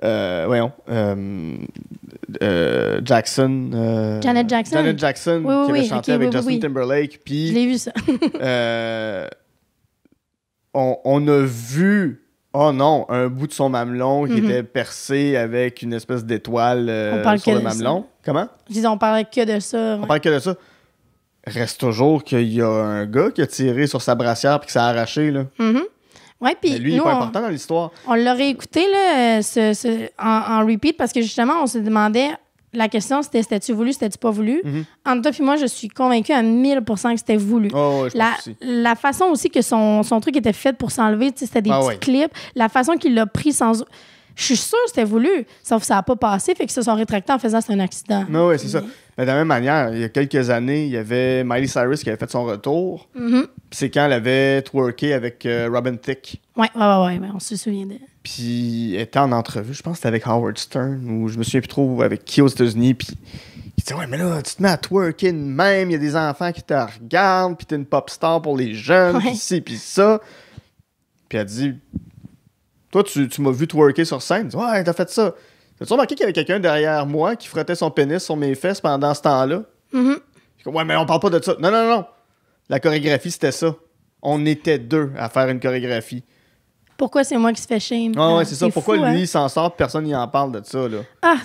Janet Jackson qui avait chanté avec Justin Timberlake. Puis, je l'ai vu, ça. on a vu, un bout de son mamelon qui était percé avec une espèce d'étoile sur le mamelon. Comment? Je disais, on parlait que de ça. On parlait que de ça. Reste toujours qu'il y a un gars qui a tiré sur sa brassière puis que ça a arraché, là. Ouais, puis lui, il n'est pas important dans l'histoire. On l'aurait écouté là, en repeat parce que justement, on se demandait, la question c'était-tu voulu, c'était-tu pas voulu? Entre toi et moi, je suis convaincue à 1000% que c'était voulu. La façon aussi que son truc était fait pour s'enlever, c'était des petits clips. La façon qu'il l'a pris sans... Je suis sûre que c'était voulu, sauf que ça n'a pas passé, fait qu'ils se sont rétractés en faisant que c'était un accident. Oui, c'est ça. Mais de la même manière, il y a quelques années, il y avait Miley Cyrus qui avait fait son retour. Puis c'est quand elle avait twerké avec Robin Thicke. Oui, on se souvient de... Puis elle était en entrevue, je pense que c'était avec Howard Stern, ou je me souviens plus trop avec qui aux États-Unis. Puis il disait, mais là, tu te mets à twerker de même, il y a des enfants qui te regardent, puis t'es une pop star pour les jeunes, puis ci, puis ça. Puis elle dit... Toi, tu m'as vu twerker sur scène. Tu dis, ouais, t'as fait ça. T'as-tu remarqué qu'il y avait quelqu'un derrière moi qui frottait son pénis sur mes fesses pendant ce temps-là? Ouais, mais on parle pas de ça. Non. La chorégraphie, c'était ça. On était deux à faire une chorégraphie. Pourquoi c'est moi qui se fais shame? Ouais, c'est ça. Pourquoi lui, il s'en sort et personne n'y en parle de ça, là?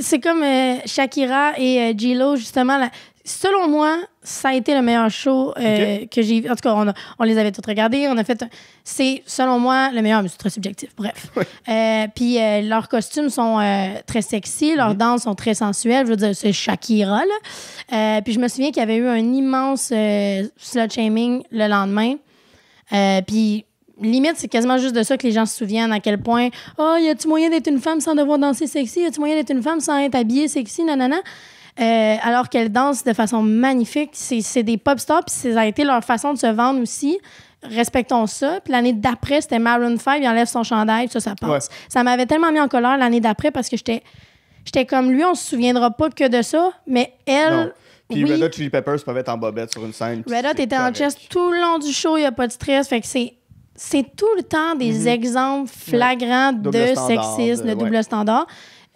C'est comme Shakira et J-Lo, justement. selon moi, ça a été le meilleur show que j'ai vu. En tout cas, on les avait tous regardés. On a fait... C'est, selon moi, le meilleur, mais c'est très subjectif. Bref. Puis leurs costumes sont très sexy. Leurs danses sont très sensuelles. Je veux dire, c'est Shakira, là. Puis je me souviens qu'il y avait eu un immense slut-shaming le lendemain. Puis... Limite, c'est quasiment juste de ça que les gens se souviennent, à quel point « Oh, y a-tu moyen d'être une femme sans devoir danser sexy? Y a-tu moyen d'être une femme sans être habillée sexy? Nanana. » Alors qu'elles dansent de façon magnifique. C'est des pop stars, puis ça a été leur façon de se vendre aussi. Respectons ça. Puis l'année d'après, c'était Maroon 5, il enlève son chandail, ça passe. Ouais. Ça m'avait tellement mis en colère l'année d'après parce que j'étais comme lui, on se souviendra pas que de ça, mais elle... Non. Puis Red Hot Chili Peppers peuvent être en bobette sur une scène. Red Hot était en chest tout le long du show, il n'y a pas de stress, fait que c'est tout le temps des exemples flagrants de sexisme, de double standard.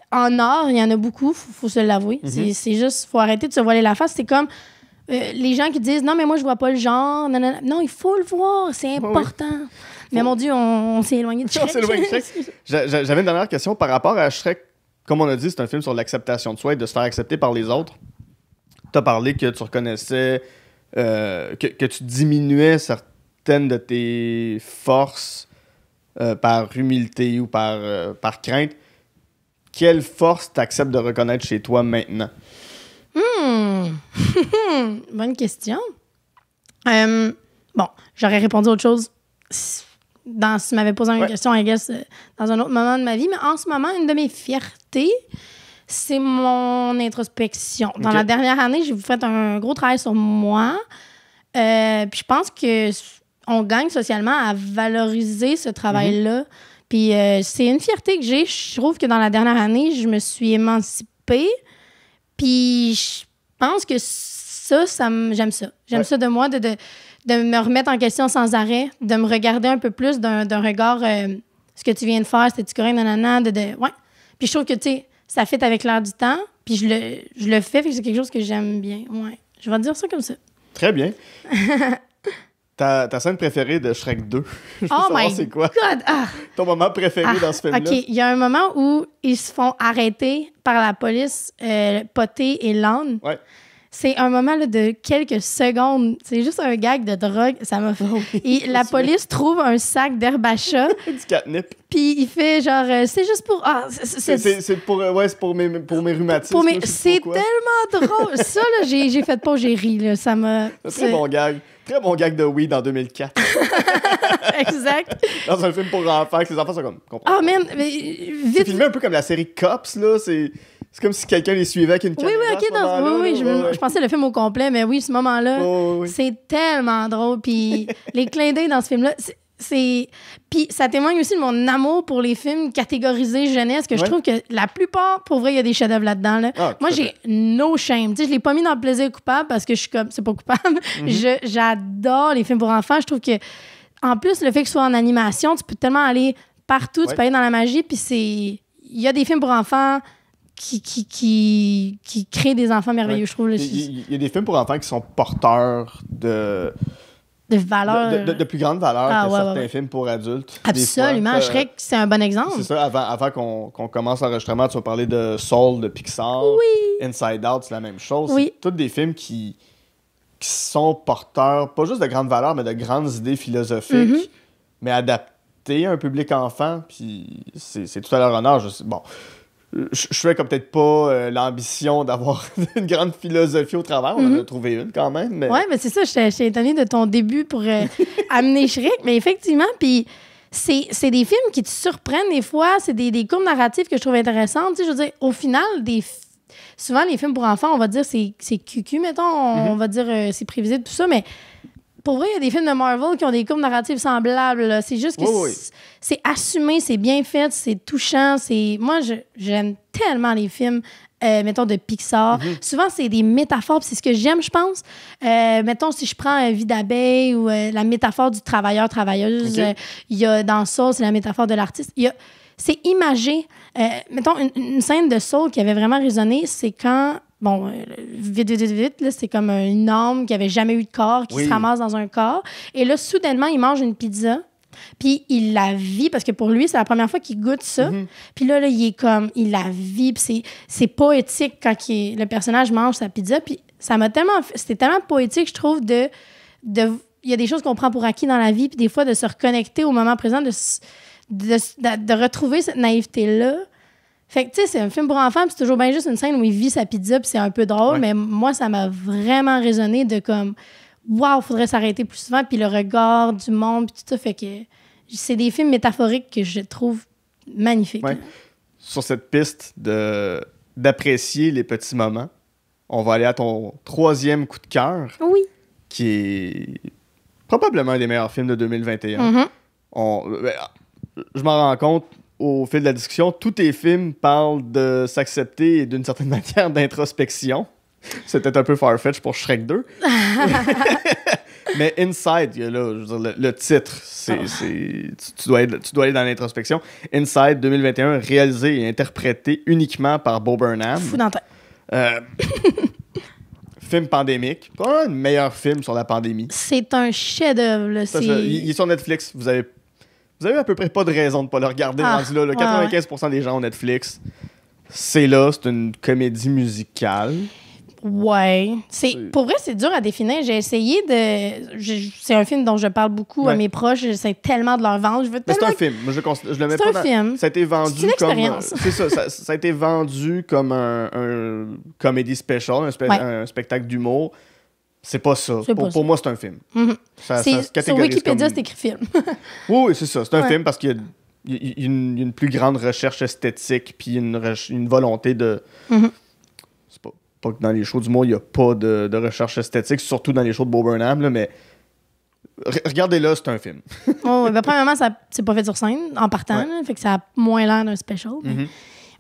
En art, il y en a beaucoup, faut se l'avouer. C'est juste, faut arrêter de se voiler la face. C'est comme les gens qui disent « Non, mais moi, je vois pas le genre. » Non, il faut le voir, c'est important. Mais mon Dieu, on s'est éloigné de Shrek. On s'est éloigné de Shrek. J'avais une dernière question par rapport à Shrek. Comme on a dit, c'est un film sur l'acceptation de soi et de se faire accepter par les autres. Tu as parlé que tu reconnaissais, que tu diminuais certaines de tes forces par humilité ou par crainte. Quelle force t'acceptes de reconnaître chez toi maintenant? Bonne question. Bon, j'aurais répondu autre chose si tu m'avais posé une question, I guess, dans un autre moment de ma vie. Mais en ce moment, une de mes fiertés, c'est mon introspection. Dans la dernière année, j'ai fait un gros travail sur moi. Puis je pense que on gagne socialement à valoriser ce travail-là. Puis c'est une fierté que j'ai. Je trouve que dans la dernière année, je me suis émancipée. Puis je pense que j'aime ça. J'aime ça de moi, de me remettre en question sans arrêt, de me regarder un peu plus d'un regard, ce que tu viens de faire, c'était-tu correct, nanana, ouais. Puis je trouve que, tu sais, ça fit avec l'air du temps. Puis je le fais, fait que c'est quelque chose que j'aime bien. Ouais. Je vais te dire ça comme ça. Très bien. Ta scène préférée de Shrek 2? Oh my c'est quoi? God! Ton moment préféré dans ce film-là? OK, il y a un moment où ils se font arrêter par la police, Poté et l'âne. Ouais. C'est un moment là, de quelques secondes. C'est juste un gag de drogue. Ça m'a fait... Et la police trouve un sac d'herbe à chat. Du catnip. Puis il fait genre... c'est juste pour... c'est pour mes rhumatismes. C'est tellement drôle. Ça, là, j'ai fait pas, j'ai ri. Là. Ça m'a... Très bon gag. Très bon gag de weed en 2004. Exact. Dans un film pour enfants, que les enfants sont comme... Ah, man, mais vite... C'est filmé un peu comme la série Cops, là. C'est comme si quelqu'un les suivait avec une caméra. Oui, je pensais le film au complet, mais oui, ce moment-là, c'est tellement drôle. Puis les clins d'œil dans ce film-là, puis ça témoigne aussi de mon amour pour les films catégorisés jeunesse, que je trouve que la plupart, pour vrai, il y a des chefs-d'œuvre là-dedans. Là. Moi, j'ai no shame. Tu sais, je l'ai pas mis dans le plaisir coupable parce que je suis comme, c'est pas coupable. J'adore les films pour enfants. Je trouve que, en plus, le fait que ce soit en animation, tu peux tellement aller partout, tu peux aller dans la magie, puis il y a des films pour enfants qui créent des enfants merveilleux, je trouve. Il y a des films pour enfants qui sont porteurs de valeurs. De plus grande valeur que certains films pour adultes. Absolument. Shrek, c'est un bon exemple. C'est ça. Avant qu'on commence l'enregistrement, tu vas parler de Soul, de Pixar. Oui. Inside Out, c'est la même chose. Oui. C'est tous des films qui sont porteurs, pas juste de grandes valeurs, mais de grandes idées philosophiques, mais adaptées à un public enfant. Puis c'est tout à leur honneur. Je fais comme peut-être pas l'ambition d'avoir une grande philosophie au travers. On en a trouvé une quand même. Mais... Oui, mais c'est ça. J'étais étonnée de ton début pour amener Shrek. Mais effectivement, puis c'est des films qui te surprennent des fois. C'est des courbes narratives que je trouve intéressantes. Tu sais, je veux dire, au final, souvent, les films pour enfants, on va dire c'est cucu, mettons. On va dire c'est prévisible, tout ça. Mais pour vrai, il y a des films de Marvel qui ont des courbes narratives semblables. Là. C'est juste que c'est assumé, c'est bien fait, c'est touchant. Moi, j'aime tellement les films, mettons, de Pixar. Souvent, c'est des métaphores, c'est ce que j'aime, je pense. Mettons, si je prends Vie d'abeille ou la métaphore du travailleur-travailleuse, il y a dans Soul, c'est la métaphore de l'artiste. C'est imagé. Mettons, une scène de Soul qui avait vraiment résonné, c'est quand... Bon, vite, là, c'est comme une âme qui avait jamais eu de corps, qui se ramasse dans un corps. Et là, soudainement, il mange une pizza. Puis il la vit, parce que pour lui, c'est la première fois qu'il goûte ça. Puis là, il est comme, il la vit, puis c'est poétique quand le personnage mange sa pizza. Puis c'était tellement poétique, je trouve, il y a des choses qu'on prend pour acquis dans la vie, puis des fois, de se reconnecter au moment présent, de retrouver cette naïveté-là. Fait que, tu sais, c'est un film pour enfants, puis c'est toujours bien juste une scène où il vit sa pizza, puis c'est un peu drôle, mais moi, ça m'a vraiment résonné de comme, waouh, faudrait s'arrêter plus souvent, puis le regard du monde, puis tout ça. Fait que c'est des films métaphoriques que je trouve magnifiques. Ouais. Sur cette piste d'apprécier les petits moments, on va aller à ton 3e coup de cœur. Oui. Qui est probablement un des meilleurs films de 2021. Je m'en rends compte au fil de la discussion, tous tes films parlent de s'accepter et d'une certaine manière d'introspection. C'était un peu farfetch pour Shrek 2. Mais Inside, là, je veux dire, le titre, tu dois aller dans l'introspection. Inside 2021, réalisé et interprété uniquement par Bo Burnham. Fou dans ta... Film pandémique. Pas le meilleur film sur la pandémie. C'est un chef-d'œuvre. Il est sur Netflix. Vous avez à peu près pas de raison de ne pas le regarder. Rendu là. 95% des gens ont Netflix. C'est une comédie musicale. Ouais. Pour vrai, c'est dur à définir. J'ai essayé c'est un film dont je parle beaucoup à mes proches. J'essaie tellement de leur vendre. C'est un film. Moi, je le mets pas dans... film. Ça a été vendu c'est une expérience. C'est ça. Ça a été vendu comme un comédie special, un spectacle d'humour. C'est pas ça. Pour moi, c'est un film. Sur Wikipédia, c'est écrit film. Oui, c'est ça. C'est un film parce qu'il y a une plus grande recherche esthétique puis une volonté de... C'est pas que dans les shows d'humour, il n'y a pas de recherche esthétique, surtout dans les shows de Bo Burnham, là, mais regardez-là, c'est un film. Premièrement, c'est pas fait sur scène, en partant, là, fait que ça a moins l'air d'un special.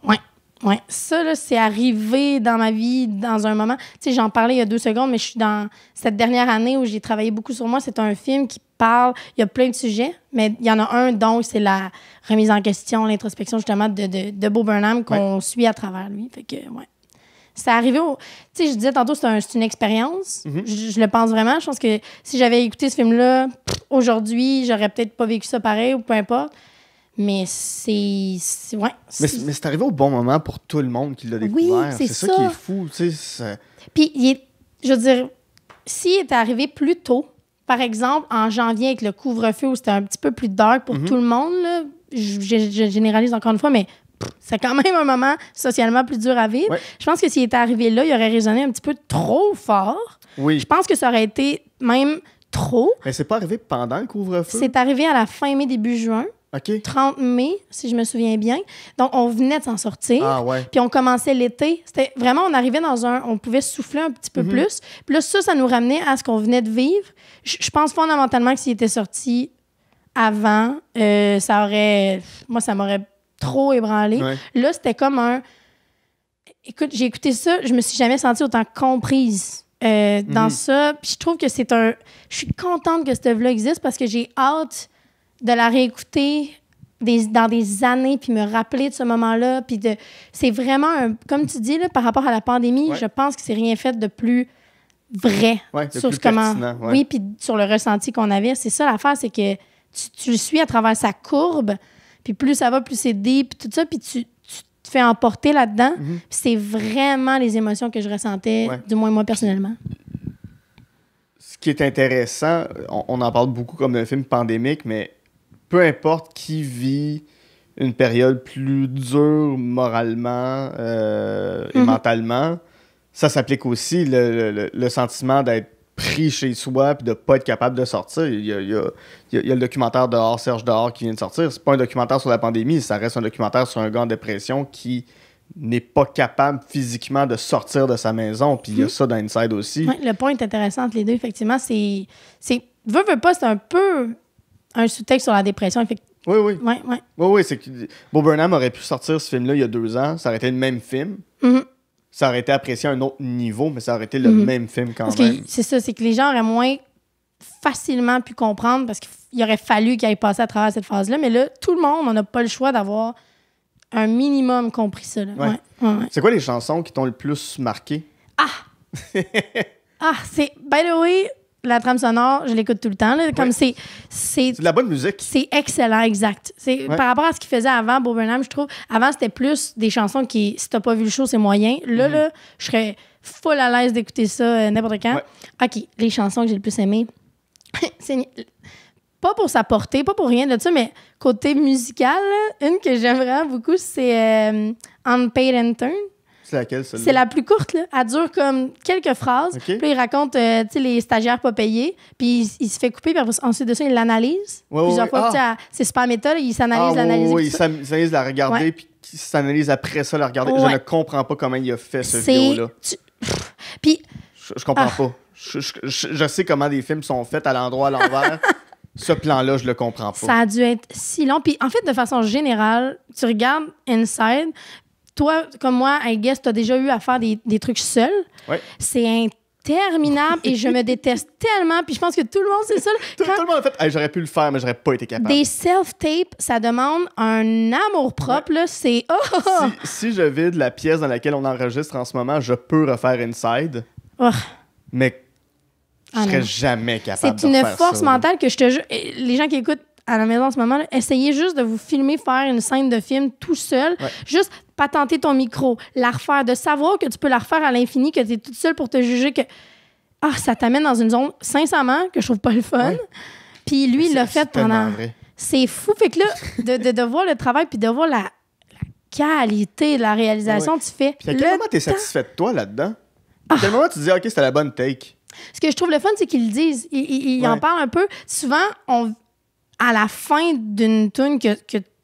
Ouais. Ça, là, c'est arrivé dans ma vie dans un moment. Tu sais, j'en parlais il y a 2 secondes, mais je suis dans cette dernière année où j'ai travaillé beaucoup sur moi. C'est un film qui parle... Il y a plein de sujets, mais il y en a un dont c'est la remise en question, l'introspection, justement, de Bo Burnham qu'on suit à travers lui. Fait que, c'est arrivé Tu sais, je disais tantôt, c'est une expérience. Je le pense vraiment. Je pense que si j'avais écouté ce film-là aujourd'hui, j'aurais peut-être pas vécu ça pareil ou peu importe. Mais c'est arrivé au bon moment pour tout le monde qui l'a découvert. Oui, c'est ça qui est fou. Puis, je veux dire, s'il était arrivé plus tôt, par exemple, en janvier avec le couvre-feu où c'était un petit peu plus dark pour tout le monde, là, je généralise encore une fois, mais c'est quand même un moment socialement plus dur à vivre. Je pense que s'il était arrivé là, il aurait résonné un petit peu trop fort. Oui. Je pense que ça aurait été même trop. Mais c'est pas arrivé pendant le couvre-feu? C'est arrivé à la fin mai, début juin. OK. 30 mai, si je me souviens bien. Donc, on venait de s'en sortir. Ah ouais. Puis on commençait l'été. C'était vraiment, on arrivait on pouvait souffler un petit peu plus. Puis là, ça nous ramenait à ce qu'on venait de vivre. Je pense fondamentalement que s'il était sorti avant, moi, ça m'aurait trop ébranlé. Ouais. Là, c'était comme Écoute, j'ai écouté ça, je me suis jamais sentie autant comprise dans ça. Puis je trouve que je suis contente que cette œuvre-là existe parce que j'ai hâte de la réécouter dans des années puis me rappeler de ce moment-là. Puis c'est vraiment, comme tu dis, là, par rapport à la pandémie, je pense que c'est rien fait de plus vrai sur plus pertinent. Oui, puis sur le ressenti qu'on avait. C'est ça l'affaire, c'est que tu le suis à travers sa courbe, puis plus ça va, plus c'est deep, puis tout ça, puis tu te fais emporter là-dedans. Puis c'est vraiment les émotions que je ressentais, du moins moi personnellement. Ce qui est intéressant, on en parle beaucoup comme d'un film pandémique, mais peu importe qui vit une période plus dure moralement et mentalement, ça s'applique aussi le sentiment d'être pris chez soi puis de pas être capable de sortir. Il y a le documentaire Dehors, Serge Dehors qui vient de sortir. C'est pas un documentaire sur la pandémie, ça reste un documentaire sur un gars en dépression qui n'est pas capable physiquement de sortir de sa maison. Puis il y a ça dans Inside aussi. Oui, le point est intéressant entre les deux, effectivement. Veux pas, c'est un peu un sous-texte sur la dépression. Oui. Oui, c'est que Bo Burnham aurait pu sortir ce film-là il y a 2 ans. Ça aurait été le même film. Ça aurait été apprécié à un autre niveau, mais ça aurait été le même film quand même. C'est ça, c'est que les gens auraient moins facilement pu comprendre parce qu'il aurait fallu qu'ils aillent passer à travers cette phase-là. Mais là, tout le monde, on n'a pas le choix d'avoir un minimum compris ça. Là. Ouais. C'est quoi les chansons qui t'ont le plus marqué? C'est... By the way, la trame sonore, je l'écoute tout le temps. Là, comme c'est de la bonne musique. C'est excellent, exact. Par rapport à ce qu'il faisait avant, Bo Burnham, je trouve, avant, c'était plus des chansons qui, si t'as pas vu le show, c'est moyen. Là, je serais full à l'aise d'écouter ça n'importe quand. Ouais. OK, les chansons que j'ai le plus aimées, c'est pas pour sa portée, pas pour rien de ça, mais côté musical, là, une que j'aime vraiment beaucoup, c'est Unpaid Intern. C'est laquelle, celle-là? C'est la plus courte, là. Elle dure comme quelques phrases. Okay. Puis là, il raconte, les stagiaires pas payés. Puis il se fait couper. Puis ensuite de ça, il l'analyse. Plusieurs fois. C'est super méta. Il s'analyse, l'analyse. Oui, il s'analyse la regarder. Puis il s'analyse après ça la regarder. Ouais. Je ne comprends pas comment il a fait ce vidéo-là. Puis... Je comprends pas. Je sais comment des films sont faits à l'endroit, à l'envers. Ce plan-là, je le comprends pas. Ça a dû être si long. Puis en fait, de façon générale, tu regardes Inside... Toi, comme moi, I guess, t'as déjà eu à faire des trucs seul. Ouais. C'est interminable et je me déteste tellement. Puis je pense que tout le monde, c'est ça. Tout le monde a fait, hey, j'aurais pu le faire, mais j'aurais pas été capable. Des self-tapes, ça demande un amour-propre. Là, c'est... Si je vide la pièce dans laquelle on enregistre en ce moment, je peux refaire Inside. Mais je serais jamais capable de faire ça. C'est une force mentale que je te jure. Les gens qui écoutent à la maison en ce moment, là, essayez juste de vous filmer faire une scène de film tout seul. Ouais. Juste patenter ton micro, la refaire, de savoir que tu peux la refaire à l'infini, que tu es toute seule pour te juger, que ça t'amène dans une zone, sincèrement, que je trouve pas le fun. Ouais. Puis lui, il l'a fait pendant... C'est fou. Fait que là, de voir le travail puis de voir la qualité de la réalisation, tu fais... Puis à quel moment t'es satisfait de toi là-dedans? À quel moment tu te dis, OK, c'était la bonne take? Ce que je trouve le fun, c'est qu'ils le disent. Ils en parlent un peu. Souvent, à la fin d'une tune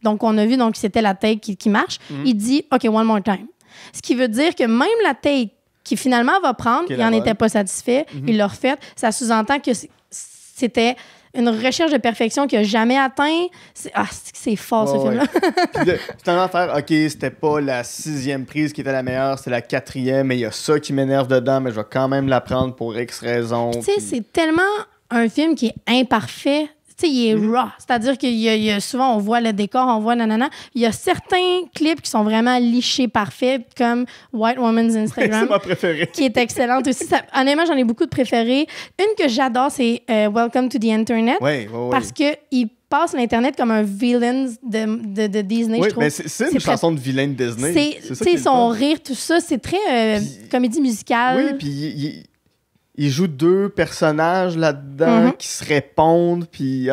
donc on a vu, donc c'était la take qui marche, il dit « OK, one more time ». Ce qui veut dire que même la take qui finalement va prendre, il n'en était pas satisfait, il l'a refait. Ça sous-entend que c'était une recherche de perfection qu'il n'a jamais atteint. C'est fort, ce film-là. Puis finalement faire « OK, c'était pas la 6e prise qui était la meilleure, c'était la 4e, mais il y a ça qui m'énerve dedans, mais je vais quand même la prendre pour X raison. » Tu sais, c'est tellement un film qui est imparfait. Tu sais, il est raw. C'est-à-dire qu'il y a souvent, on voit le décor, on voit nanana. Il y a certains clips qui sont vraiment lichés parfaits, comme White Woman's Instagram. C'est ma préférée. Qui est excellente aussi. Honnêtement, j'en ai beaucoup de préférées. Une que j'adore, c'est Welcome to the Internet. Oui. Parce qu'il passe l'Internet comme un villain de Disney, je trouve. Mais c'est une chanson de vilain de Disney. Tu sais, son rire, tout ça, c'est très comédie musicale. Oui, puis il joue 2 personnages là-dedans qui se répondent, puis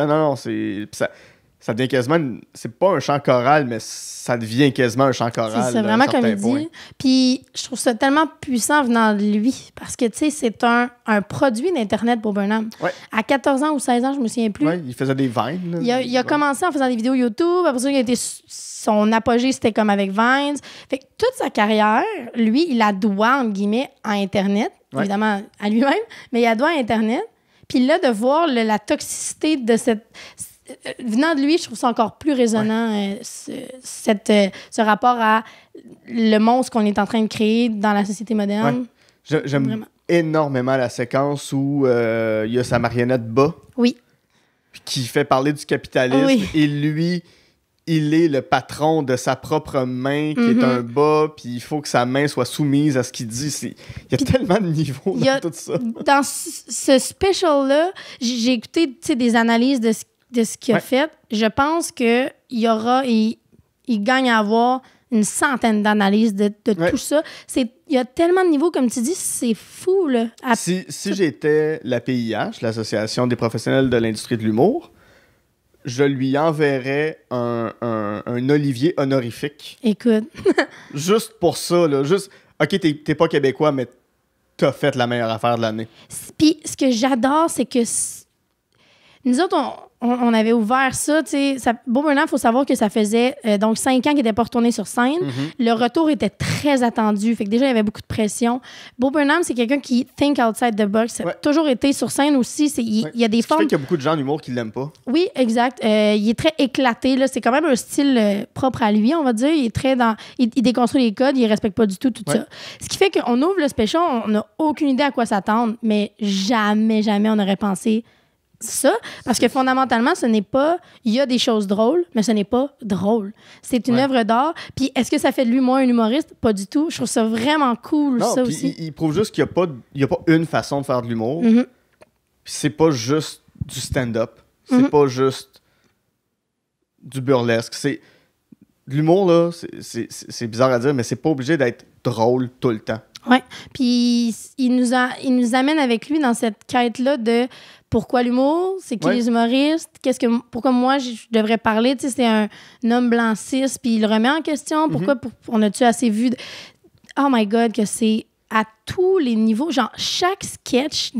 ça devient quasiment... C'est pas un chant choral, mais ça devient quasiment un chant choral. C'est vraiment comédie. Puis je trouve ça tellement puissant venant de lui, parce que, tu sais, c'est un produit d'Internet pour Burnham. Ouais. À 14 ans ou 16 ans, je me souviens plus. Oui, il faisait des Vines. Il a commencé en faisant des vidéos YouTube, après ça, son apogée, c'était comme avec Vines. Fait que toute sa carrière, lui, il la doit, entre guillemets, à Internet. Évidemment, à lui-même, mais il a doigt à Internet. Puis là, de voir la toxicité de cette... venant de lui, je trouve ça encore plus résonnant, ce rapport à le monstre qu'on est en train de créer dans la société moderne. Ouais. J'aime énormément la séquence où il y a sa marionnette bas. Oui. Qui fait parler du capitalisme. Oui. Et lui... il est le patron de sa propre main, qui est un bas, puis il faut que sa main soit soumise à ce qu'il dit. Il y a tellement de niveaux dans tout ça. Dans ce special-là, j'ai écouté des analyses de ce qu'il a fait. Je pense qu'il gagne à avoir une centaine d'analyses de tout ça. Il y a tellement de niveaux, comme tu dis, c'est fou. Là, si j'étais l'APIH, l'Association des professionnels de l'industrie de l'humour, je lui enverrais un Olivier honorifique. Écoute. Juste pour ça, là. Juste, OK, t'es pas québécois, mais t'as fait la meilleure affaire de l'année. Puis, ce que j'adore, c'est que nous autres, on avait ouvert ça, tu sais. Bo Burnham, il faut savoir que ça faisait donc 5 ans qu'il n'était pas retourné sur scène. Le retour était très attendu. Fait que déjà, il y avait beaucoup de pression. Bo Burnham, c'est quelqu'un qui think outside the box. Ça a toujours été sur scène aussi. Il y a des formes... Ce qui fait qu'il y a beaucoup de gens en humour qui l'aiment pas. Oui, exact. Il est très éclaté. Là. C'est quand même un style propre à lui, on va dire. Il est très dans... Il déconstruit les codes. Il respecte pas du tout ça. Ce qui fait qu'on ouvre le special, on n'a aucune idée à quoi s'attendre, mais jamais on aurait pensé ça, parce que fondamentalement, ce n'est pas... Il y a des choses drôles, mais ce n'est pas drôle. C'est une œuvre d'art. Puis est-ce que ça fait de lui, moi, un humoriste? Pas du tout. Je trouve ça vraiment cool, ça aussi. Il prouve juste qu'il n'y a pas une façon de faire de l'humour. Puis c'est pas juste du stand-up. C'est pas juste du burlesque. C'est... L'humour, là, c'est bizarre à dire, mais c'est pas obligé d'être drôle tout le temps. Oui. Puis il nous amène avec lui dans cette quête-là de pourquoi l'humour, c'est qui les humoristes, pourquoi moi je devrais parler. Tu sais, c'est un homme blanc cis, puis il le remet en question. Pourquoi on a-tu assez vu Oh my God, que c'est à tous les niveaux. Genre, chaque sketch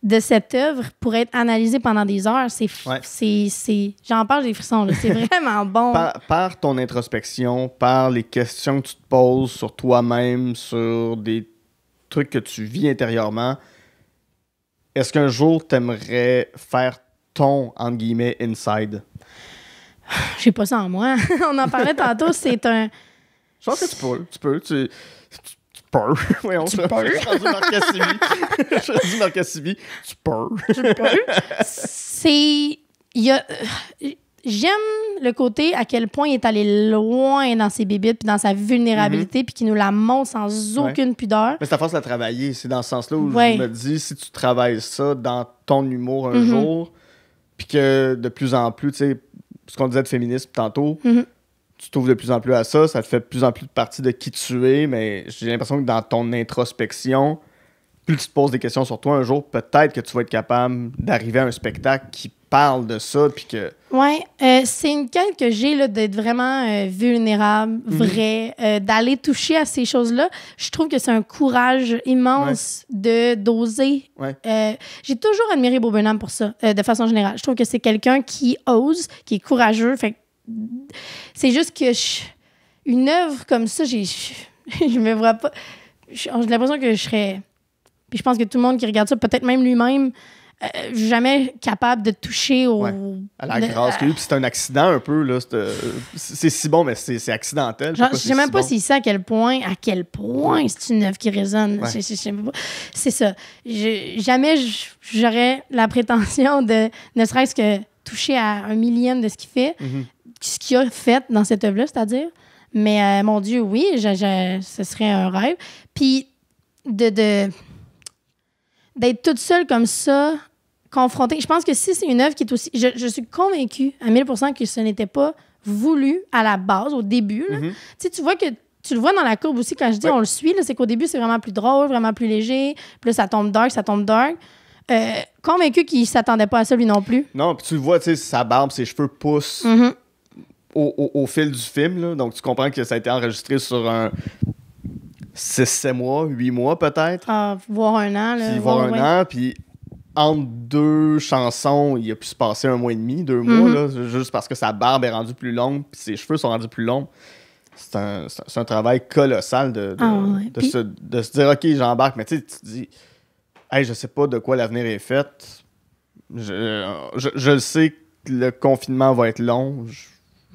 de cette œuvre pourrait être analysé pendant des heures. J'en parle, j'ai des frissons. Là. C'est vraiment bon. Par ton introspection, par les questions que tu te poses sur toi-même, sur des trucs que tu vis intérieurement, est-ce qu'un jour, t'aimerais faire ton, entre guillemets, inside? J'ai pas ça en moi. On en parlait tantôt, c'est un... Je pense que tu peux. Tu peux. Oui, tu peux. Je suis rendu Marc-Cassivi. Tu peux. C'est... J'aime le côté à quel point il est allé loin dans ses bébites puis dans sa vulnérabilité puis qu'il nous la montre sans aucune pudeur. Mais c'est à force de travailler. C'est dans ce sens-là où je me dis, si tu travailles ça dans ton humour un jour, puis que de plus en plus, tu sais, ce qu'on disait de féminisme tantôt, tu t'ouvres de plus en plus à ça, ça te fait de plus en plus de partie de qui tu es, mais j'ai l'impression que dans ton introspection, plus tu te poses des questions sur toi un jour, peut-être que tu vas être capable d'arriver à un spectacle qui parle de ça, puis que... Oui, c'est une quête que j'ai là, d'être vraiment vulnérable, vrai, d'aller toucher à ces choses-là. Je trouve que c'est un courage immense d'oser. J'ai toujours admiré Bo Burnham pour ça, de façon générale. Je trouve que c'est quelqu'un qui ose, qui est courageux. Fait c'est juste que une œuvre comme ça, je me vois pas... J'ai l'impression que je serais... Puis je pense que tout le monde qui regarde ça, peut-être même lui-même, jamais capable de toucher à la grâce qu'il y a eu. Puis c'est un accident un peu, là. C'est si bon, mais c'est accidentel. Je sais même pas si c'est à quel point c'est une œuvre qui résonne. C'est ça. Jamais j'aurais la prétention de, ne serait-ce que toucher à 1/1000 de ce qu'il fait, ce qu'il a fait dans cette œuvre-là, c'est-à-dire. Mais mon Dieu, oui, ce serait un rêve. Puis d'être toute seule comme ça, confrontée. Je pense que si c'est une œuvre qui est aussi... Je suis convaincue à 1000% que ce n'était pas voulu à la base, au début. Tu vois que tu le vois dans la courbe aussi quand je dis on le suit, là, c'est qu'au début, c'est vraiment plus drôle, vraiment plus léger. Puis là, ça tombe dark. Convaincu qu'il ne s'attendait pas à ça, lui non plus. Non, puis tu le vois, tu sais, sa barbe, ses cheveux poussent au fil du film. Là. Donc, tu comprends que ça a été enregistré sur un 6-7 mois, 8 mois peut-être. Voire un an. Là. Voire un an, puis entre deux chansons, il a pu se passer 1 mois et demi, 2 mois, là, juste parce que sa barbe est rendue plus longue, puis ses cheveux sont rendus plus longs. C'est un travail colossal de se dire, OK, j'embarque, mais tu sais, tu te dis, hey, je sais pas de quoi l'avenir est fait. Je le sais que le confinement va être long.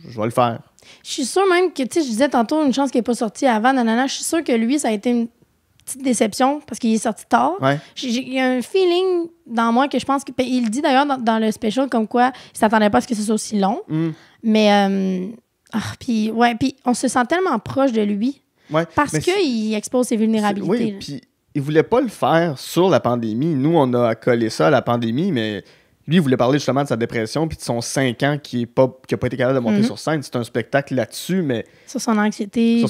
Je vais le faire. Je suis sûre même que, tu sais, je disais tantôt une chance qu'il n'est pas sorti avant, nanana. Je suis sûre que lui, ça a été une petite déception parce qu'il est sorti tard. Il y a un feeling dans moi que je pense il dit d'ailleurs dans le special comme quoi il s'attendait pas à ce que ce soit aussi long. Mais, puis on se sent tellement proche de lui parce qu'il expose ses vulnérabilités. Oui, puis il voulait pas le faire sur la pandémie. Nous, on a accolé ça à la pandémie, mais lui, il voulait parler justement de sa dépression puis de son 5 ans qui a pas été capable de monter sur scène. C'est un spectacle là-dessus, mais... Sur son anxiété.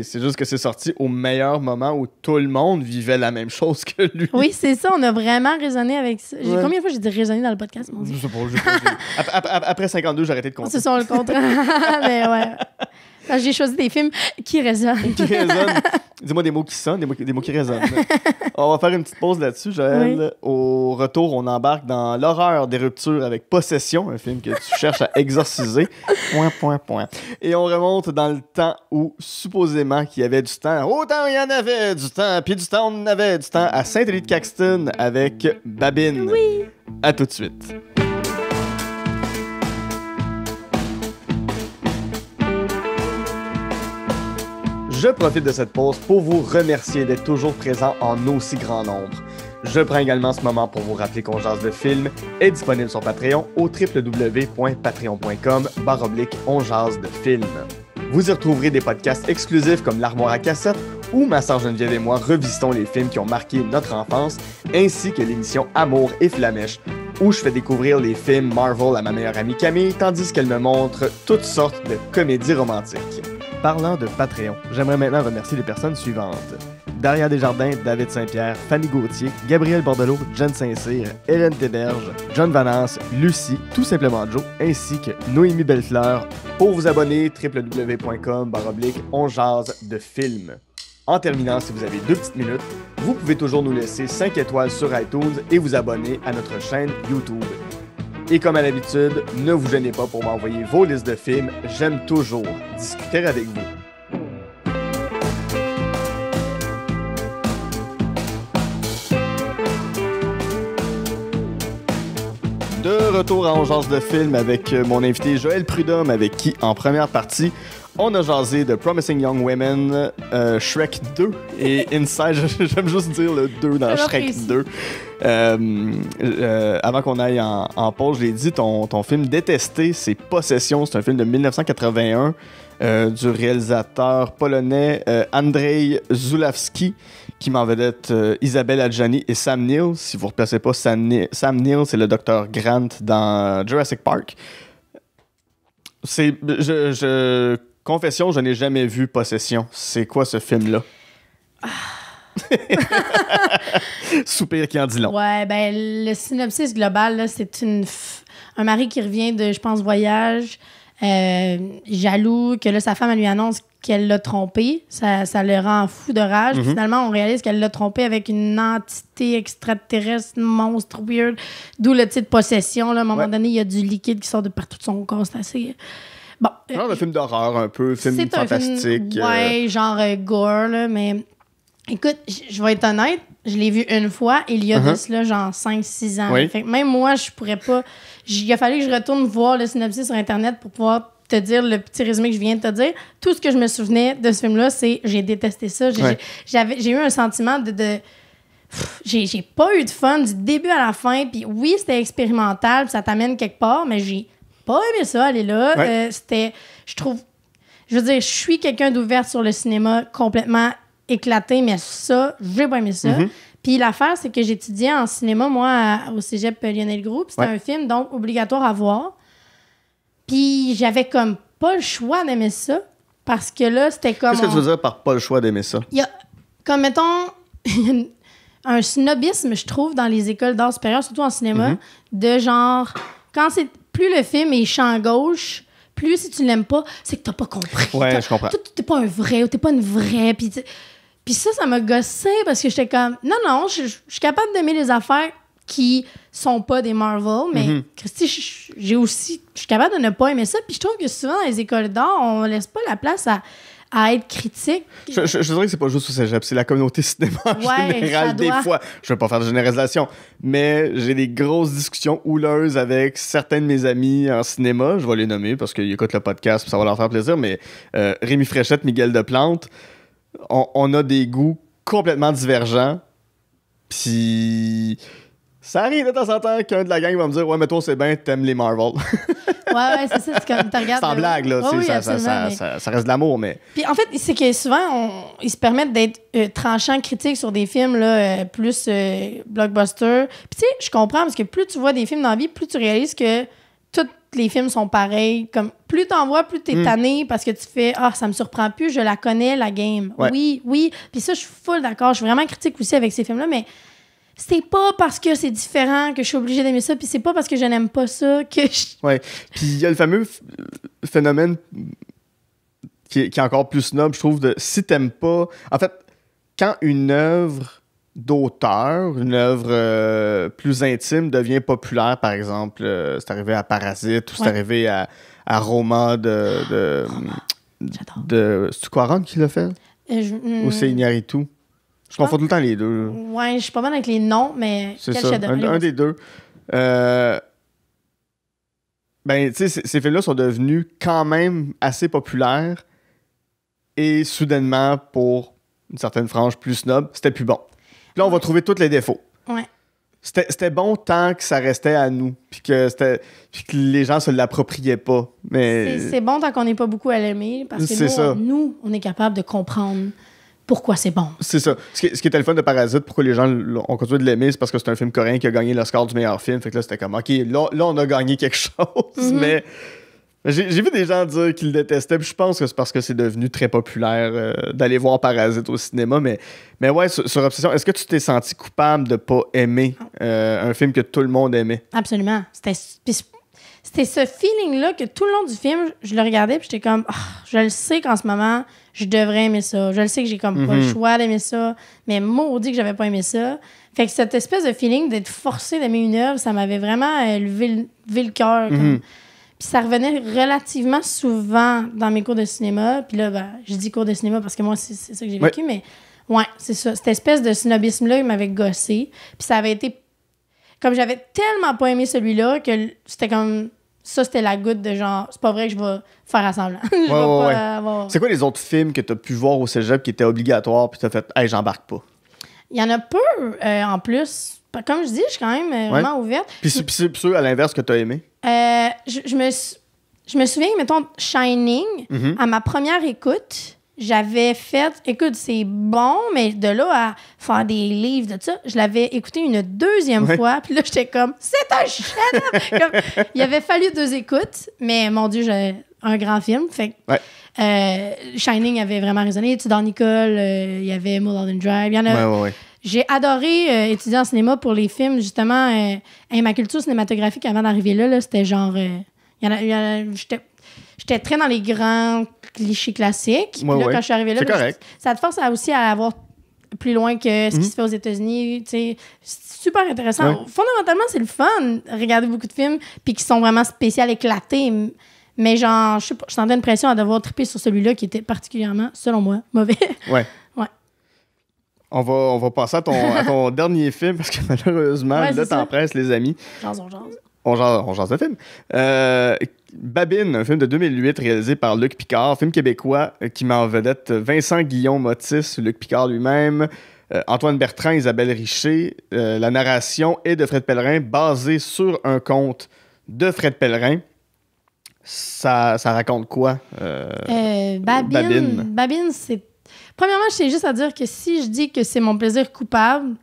C'est juste que c'est sorti au meilleur moment où tout le monde vivait la même chose que lui. Oui, c'est ça. On a vraiment raisonné avec ça. Combien de fois j'ai dit raisonner dans le podcast, mon Dieu? Je sais pas. Après 52, j'ai arrêté de compter. C'est ça, le contraire. Mais ouais. J'ai choisi des films qui résonnent. Qui résonnent. Dis-moi des mots qui sonnent, des mots qui résonnent. On va faire une petite pause là-dessus, Joël. Oui. Au retour, on embarque dans l'horreur des ruptures avec Possession, un film que tu cherches à exorciser. Point. Et on remonte dans le temps où, supposément, qu'il y avait du temps. Autant il y en avait du temps, puis du temps, on en avait du temps à Saint-Élie-de-Caxton avec Babine. Oui. À tout de suite. Je profite de cette pause pour vous remercier d'être toujours présent en aussi grand nombre. Je prends également ce moment pour vous rappeler qu'on jase de film est disponible sur Patreon au www.patreon.com/on jase de film. Vous y retrouverez des podcasts exclusifs comme l'Armoire à cassette où ma sœur Geneviève et moi revisitons les films qui ont marqué notre enfance, ainsi que l'émission Amour et Flamèche, où je fais découvrir les films Marvel à ma meilleure amie Camille, tandis qu'elle me montre toutes sortes de comédies romantiques. Parlant de Patreon, j'aimerais maintenant remercier les personnes suivantes. Daria Desjardins, David Saint-Pierre, Fanny Gauthier, Gabriel Bordelot, Jen Saint-Cyr, Hélène Théberge, John Vanance, Lucie, tout simplement Joe, ainsi que Noémie Bellefleur. Pour vous abonner, www.com/on jase de films. En terminant, si vous avez 2 petites minutes, vous pouvez toujours nous laisser 5 étoiles sur iTunes et vous abonner à notre chaîne YouTube. Et comme à l'habitude, ne vous gênez pas pour m'envoyer vos listes de films, j'aime toujours discuter avec vous. De retour à On jase de film avec mon invité Joël Prudhomme, avec qui, en première partie, on a jasé de Promising Young Women, Shrek 2 et Inside. J'aime juste dire le 2 dans Shrek 2. Avant qu'on aille en pause, je l'ai dit, ton film détesté, c'est Possession. C'est un film de 1981 du réalisateur polonais Andrzej Zulawski, qui m'en vedette Isabelle Adjani et Sam Neill. Si vous ne replacez pas Sam Neill, c'est le Dr. Grant dans Jurassic Park. Confession, je n'ai jamais vu Possession. C'est quoi ce film-là? Soupir qui en dit long. Ouais, ben le synopsis global, là, c'est un mari qui revient de, je pense, voyage, jaloux, que là, sa femme, elle lui annonce qu'elle l'a trompé. Ça le rend fou de rage. Mm-hmm. Finalement, on réalise qu'elle l'a trompé avec une entité extraterrestre, monstre, weird, d'où le titre Possession. Là. À un moment donné, il y a du liquide qui sort de partout de son corps. C'est assez... Bon, genre un film d'horreur, un peu, film fantastique. Ouais, genre gore, là, mais... Écoute, je vais être honnête, je l'ai vu une fois, il y a de cela, genre 5-6 ans. Oui. Fait que même moi, je pourrais pas... Il a fallu que je retourne voir le synopsis sur Internet pour pouvoir te dire le petit résumé que je viens de te dire. Tout ce que je me souvenais de ce film-là, c'est j'ai détesté ça. J'ai eu un sentiment de j'ai pas eu de fun du début à la fin. Puis oui, c'était expérimental, puis ça t'amène quelque part, mais j'ai pas aimé ça, aller là. Ouais. Je veux dire, je suis quelqu'un d'ouvert sur le cinéma complètement éclaté, mais ça, j'ai pas aimé ça. Mm-hmm. Puis l'affaire, c'est que j'étudiais en cinéma, moi, au cégep Lionel Groux. C'était un film, donc, obligatoire à voir. Puis j'avais comme pas le choix d'aimer ça, parce que là, c'était comme... Qu'est-ce que tu veux dire par pas le choix d'aimer ça? Il y a, comme, mettons, un snobisme, je trouve, dans les écoles d'art supérieur, surtout en cinéma, de genre, quand c'est... Plus le film est champ gauche, plus si tu l'aimes pas, c'est que t'as pas compris. Ouais, je comprends. T'es pas un vrai ou t'es pas une vraie. Puis ça m'a gossé parce que j'étais comme... Non, je suis capable d'aimer les affaires qui sont pas des Marvel, mais Christy, je suis capable de ne pas aimer ça. Puis je trouve que souvent, dans les écoles d'art, on laisse pas la place à être critique. Je dirais que c'est pas juste au cégep, c'est la communauté cinéma en général. Des fois, je vais pas faire de généralisation, mais j'ai des grosses discussions houleuses avec certains de mes amis en cinéma. Je vais les nommer parce qu'ils écoutent le podcast, puis ça va leur faire plaisir, mais Rémi Fréchette, Miguel Deplante, on a des goûts complètement divergents. Puis ça arrive de temps en temps qu'un de la gang va me dire « Ouais, mais toi, c'est bien, t'aimes les Marvel. » Ouais, c'est ça. C'est comme tu regardes. C'est en blague, là. Oui, ça reste de l'amour, mais. Puis en fait, c'est que souvent, ils se permettent d'être tranchants, critiques sur des films là, plus blockbuster. Puis tu sais, je comprends parce que plus tu vois des films dans la vie, plus tu réalises que tous les films sont pareils. Comme plus t'en vois, plus t'es tanné parce que tu fais ça me surprend plus, je la connais, la game. Ouais. Oui. Puis ça, je suis full d'accord. Je suis vraiment critique aussi avec ces films-là, mais. C'est pas parce que c'est différent que je suis obligée d'aimer ça, puis c'est pas parce que je n'aime pas ça que je... Ouais. Puis il y a le fameux phénomène qui est encore plus snob, je trouve, de si t'aimes pas... En fait, quand une œuvre d'auteur, une œuvre plus intime devient populaire, par exemple, c'est arrivé à Parasite ou c'est arrivé à Roma de c'est Quaron qui l'a fait? Ou c'est Iñárritu? Je confonds tout le temps les deux. Ouais, je suis pas bonne avec les noms, mais c'est ça, un des deux. Ben, tu sais, ces films-là sont devenus quand même assez populaires et soudainement, pour une certaine frange plus snob, c'était plus bon. Puis là, on va trouver tous les défauts. Ouais. C'était bon tant que ça restait à nous, puis que les gens se l'appropriaient pas. Mais c'est bon tant qu'on n'est pas beaucoup à l'aimer, parce que nous, on est capable de comprendre pourquoi c'est bon. C'est ça. Ce qui était le fun de Parasite, pourquoi les gens ont continué de l'aimer, c'est parce que c'est un film coréen qui a gagné l'Oscar du meilleur film. Fait que là, c'était comme, OK, là on a gagné quelque chose, mais j'ai vu des gens dire qu'ils le détestaient, puis je pense que c'est parce que c'est devenu très populaire d'aller voir Parasite au cinéma, mais ouais, sur Obsession, est-ce que tu t'es senti coupable de pas aimer un film que tout le monde aimait? Absolument. C'était ce feeling-là que tout le long du film, je le regardais puis j'étais comme, je le sais qu'en ce moment, je devrais aimer ça. Je le sais que j'ai comme pas le choix d'aimer ça, mais maudit que j'avais pas aimé ça. Fait que cette espèce de feeling d'être forcé d'aimer une œuvre, ça m'avait vraiment levé le cœur. Puis ça revenait relativement souvent dans mes cours de cinéma. Puis là, je dis cours de cinéma parce que moi, c'est ça que j'ai vécu, mais ouais, c'est ça. Cette espèce de snobisme-là, il m'avait gossé. Puis ça avait été... Comme j'avais tellement pas aimé celui-là que c'était comme... Ça, c'était la goutte de genre, c'est pas vrai que je vais faire assemblant. C'est quoi les autres films que t'as pu voir au cégep qui étaient obligatoires puis t'as fait « Hey, j'embarque pas ». Il y en a peu, en plus. Comme je dis, je suis quand même vraiment ouverte. Puis c'est ceux, à l'inverse, que t'as aimé? Je me souviens, mettons, Shining, à ma première écoute... J'avais fait, écoute, c'est bon, mais de là à faire des livres de ça, je l'avais écouté une deuxième fois, puis là, j'étais comme, c'est un chef-d'œuvre! Il avait fallu 2 écoutes, mais mon Dieu, j'ai un grand film. Fait Shining avait vraiment résonné. Tudor Nicole, il y avait Mulholland Drive. Il y en a. J'ai adoré étudier en cinéma pour les films, justement. Ma culture cinématographique avant d'arriver là, c'était genre. J'étais très dans les grands clichés classiques. Puis là, quand je suis arrivée là, ça te force aussi à avoir plus loin que ce qui se fait aux États-Unis. C'est super intéressant. Fondamentalement, c'est le fun de regarder beaucoup de films puis qui sont vraiment spéciaux, éclatés. Mais genre, je sais pas, je sentais une pression à devoir triper sur celui-là qui était particulièrement, selon moi, mauvais. Ouais. On va passer à ton dernier film parce que malheureusement, là, t'en presses, les amis. On jase de film. Babine, un film de 2008 réalisé par Luc Picard, film québécois qui met en vedette Vincent Guillaume-Otis, Luc Picard lui-même, Antoine Bertrand, Isabelle Richer. La narration est de Fred Pellerin, basée sur un conte de Fred Pellerin. Ça raconte quoi? Babine, c'est... Premièrement, je tiens juste à dire que si je dis que c'est mon plaisir coupable,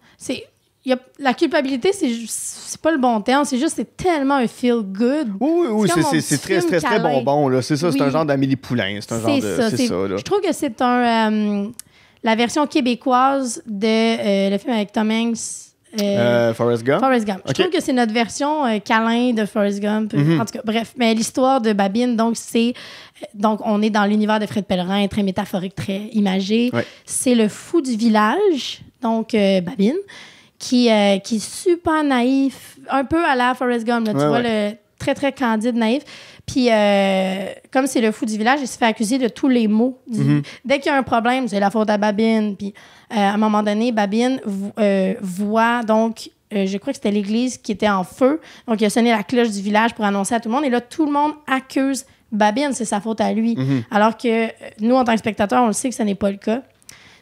la culpabilité, c'est pas le bon terme, c'est juste c'est tellement un feel good. Oui, c'est très bonbon là. C'est ça, c'est un genre d'Amélie Poulain, c'est un genre de c'est ça là. Je trouve que c'est la version québécoise de le film avec Tom Hanks. Forrest Gump. Je trouve que c'est notre version câlin de Forrest Gump. En tout cas, bref. Mais l'histoire de Babine, donc on est dans l'univers de Fred Pellerin, très métaphorique, très imagé. C'est le fou du village, donc Babine, qui est super naïf, un peu à la Forrest Gump. Là, tu vois, le très, très candide, naïf. Puis, comme c'est le fou du village, il se fait accuser de tous les maux. Dès qu'il y a un problème, c'est la faute à Babine. Puis, à un moment donné, Babine voit, donc, je crois que c'était l'église qui était en feu. Donc, il a sonné la cloche du village pour annoncer à tout le monde. Et là, tout le monde accuse Babine, c'est sa faute à lui. Alors que nous, en tant que spectateurs, on le sait que ce n'est pas le cas.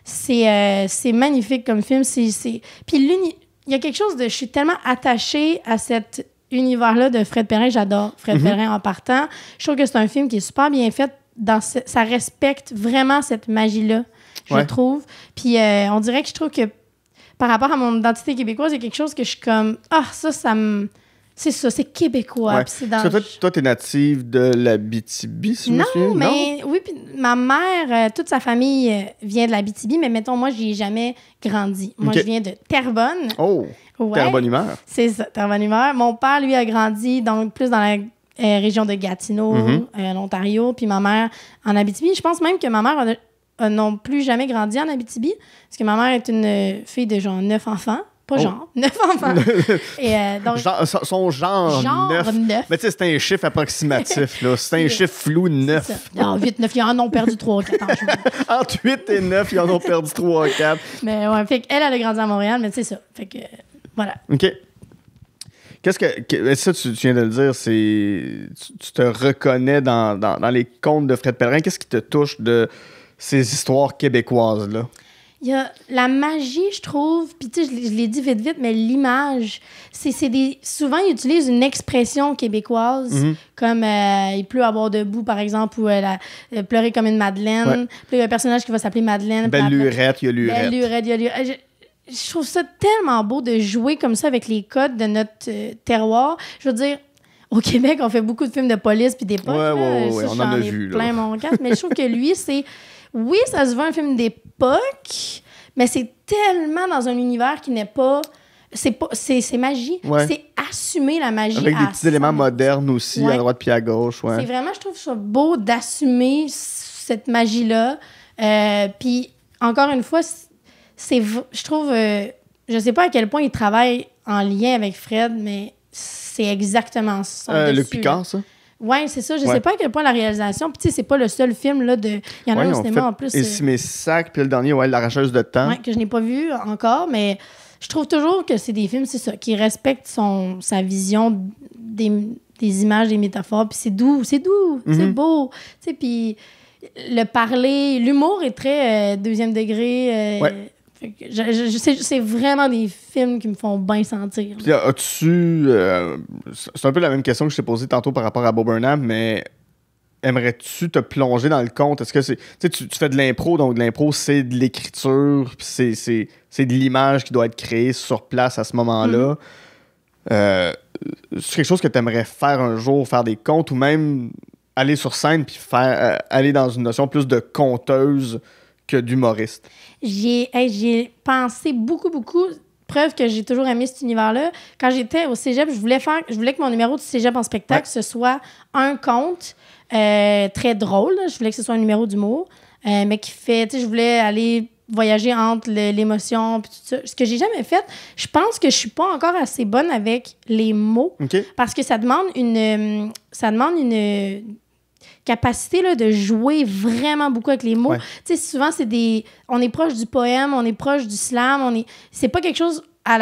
C'est magnifique comme film. Puis, il y a quelque chose de... Je suis tellement attachée à cet univers-là de Fred Pellerin. J'adore Fred Pellerin en partant. Je trouve que c'est un film qui est super bien fait. Ça respecte vraiment cette magie-là, je trouve. Puis on dirait que je trouve que par rapport à mon identité québécoise, il y a quelque chose que je suis comme... ça me... C'est ça, c'est québécois. Ouais. C'est dans... Toi, t'es native de l'Abitibi, si je me souviens? Mais oui, puis ma mère, toute sa famille vient de l'Abitibi, mais mettons, moi, j'y ai jamais grandi. Moi, je viens de Terrebonne. Oh! Terrebonne-Humeur. C'est ça, Terrebonne-Humeur. Mon père, lui, a grandi donc plus dans la région de Gatineau, en Ontario, puis ma mère en Abitibi. Je pense même que ma mère a non plus jamais grandi en Abitibi, parce que ma mère est une fille de genre 9 enfants. Pas genre, 9 enfants. Et, donc, son genre 9. Mais tu sais, c'est un chiffre approximatif, là. C'est un chiffre flou, 9. Non, 8, 9, ils en ont perdu 3 ou 4. Entre 8 et 9, ils en ont perdu 3 ou 4. Mais ouais, fait qu'elle a grandi à Montréal, mais c'est ça. Fait que, voilà. OK. Ça, tu viens de le dire, tu te reconnais dans les contes de Fred Pellerin. Qu'est-ce qui te touche de ces histoires québécoises-là? Il y a la magie, je trouve, puis tu sais, je l'ai dit vite, mais l'image, souvent, ils utilisent une expression québécoise, comme il pleut à boire debout, par exemple, ou pleurer comme une madeleine. Ouais. Puis il y a un personnage qui va s'appeler Madeleine. Belle lurette, il y a lurette. Belle lurette, il y a lurette. Je trouve ça tellement beau de jouer comme ça avec les codes de notre terroir. Je veux dire, au Québec, on fait beaucoup de films de police puis d'époque. Ouais, on en a vu. Plein mon casque. Mais je trouve que lui, c'est... Oui, ça se veut un film d'époque, mais c'est tellement dans un univers qui n'est pas... C'est magie. Ouais. C'est assumer la magie. Avec des petits éléments modernes aussi, à droite puis à gauche. Ouais. C'est vraiment, je trouve ça beau d'assumer cette magie-là. Puis, encore une fois, je trouve... je sais pas à quel point il travaille en lien avec Fred, mais c'est exactement ça. Le Picard, ça? Oui, c'est ça. Je sais pas à quel point la réalisation... Puis, tu sais, c'est pas le seul film, là, de... Il y en a au cinéma, en plus. Et mes sacs, puis le dernier, l'arracheuse de temps. Oui, que je n'ai pas vu encore, mais je trouve toujours que c'est des films, c'est ça, qui respectent sa vision des images, des métaphores, puis c'est doux, c'est beau. Tu sais, puis le parler, l'humour est très deuxième degré. C'est vraiment des films qui me font bien sentir. Puis, as-tu... c'est un peu la même question que je t'ai posée tantôt par rapport à Bo Burnham, mais aimerais-tu te plonger dans le conte? Est-ce que c'est... Tu fais de l'impro, donc de l'impro, c'est de l'écriture, puis c'est de l'image qui doit être créée sur place à ce moment-là. C'est quelque chose que tu aimerais faire un jour, faire des contes, ou même aller sur scène puis aller dans une notion plus de conteuse que d'humoriste? J'ai pensé beaucoup. Preuve que j'ai toujours aimé cet univers-là. Quand j'étais au cégep, je voulais que mon numéro du cégep en spectacle, ce soit un conte très drôle. Là. Je voulais que ce soit un numéro d'humour, mais qui fait... Tu sais, je voulais aller voyager entre l'émotion puis tout ça. Ce que j'ai jamais fait, je pense que je suis pas encore assez bonne avec les mots. Okay. Parce que ça demande une capacité là, de jouer vraiment beaucoup avec les mots. Ouais. Tu sais, souvent, on est proche du poème, on est proche du slam, c'est pas quelque chose à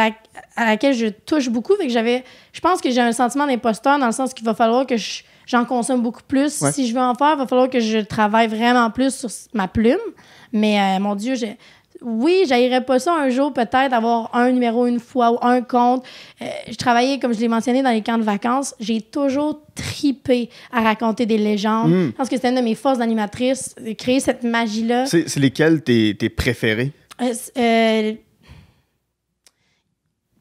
laquelle je touche beaucoup. Fait que je pense que j'ai un sentiment d'imposteur dans le sens qu'il va falloir que j'en consomme beaucoup plus. Ouais. Si je veux en faire, il va falloir que je travaille vraiment plus sur ma plume. Mais mon Dieu, j'haïrais pas ça un jour, peut-être, avoir un numéro une fois ou un conte. Je travaillais, comme je l'ai mentionné, dans les camps de vacances. J'ai toujours tripé à raconter des légendes. Je pense que c'était une de mes forces d'animatrice, de créer cette magie-là. C'est lesquels tes préférés?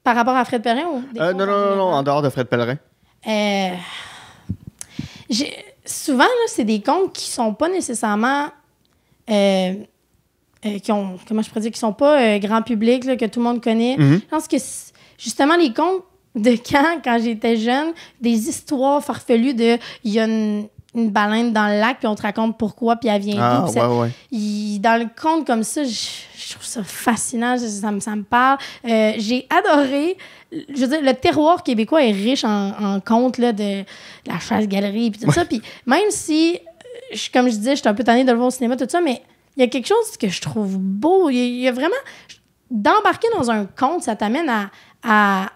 Par rapport à Fred Pellerin ou Non, en dehors de Fred Pellerin. Souvent, là, c'est des contes qui sont pas nécessairement... qui sont pas grand public, là, que tout le monde connaît. Je pense que, justement, les contes de quand j'étais jeune, des histoires farfelues de... Il y a une baleine dans le lac, puis on te raconte pourquoi, puis elle vient d'où. Dans le conte comme ça, je trouve ça fascinant, ça me parle. J'ai adoré... Je veux dire, le terroir québécois est riche en contes là, de la chasse-galerie, puis tout ça. Puis même si, comme je disais, je suis un peu tannée de le voir au cinéma, tout ça, mais il y a quelque chose que je trouve beau. Il y a vraiment... D'embarquer dans un conte, ça t'amène à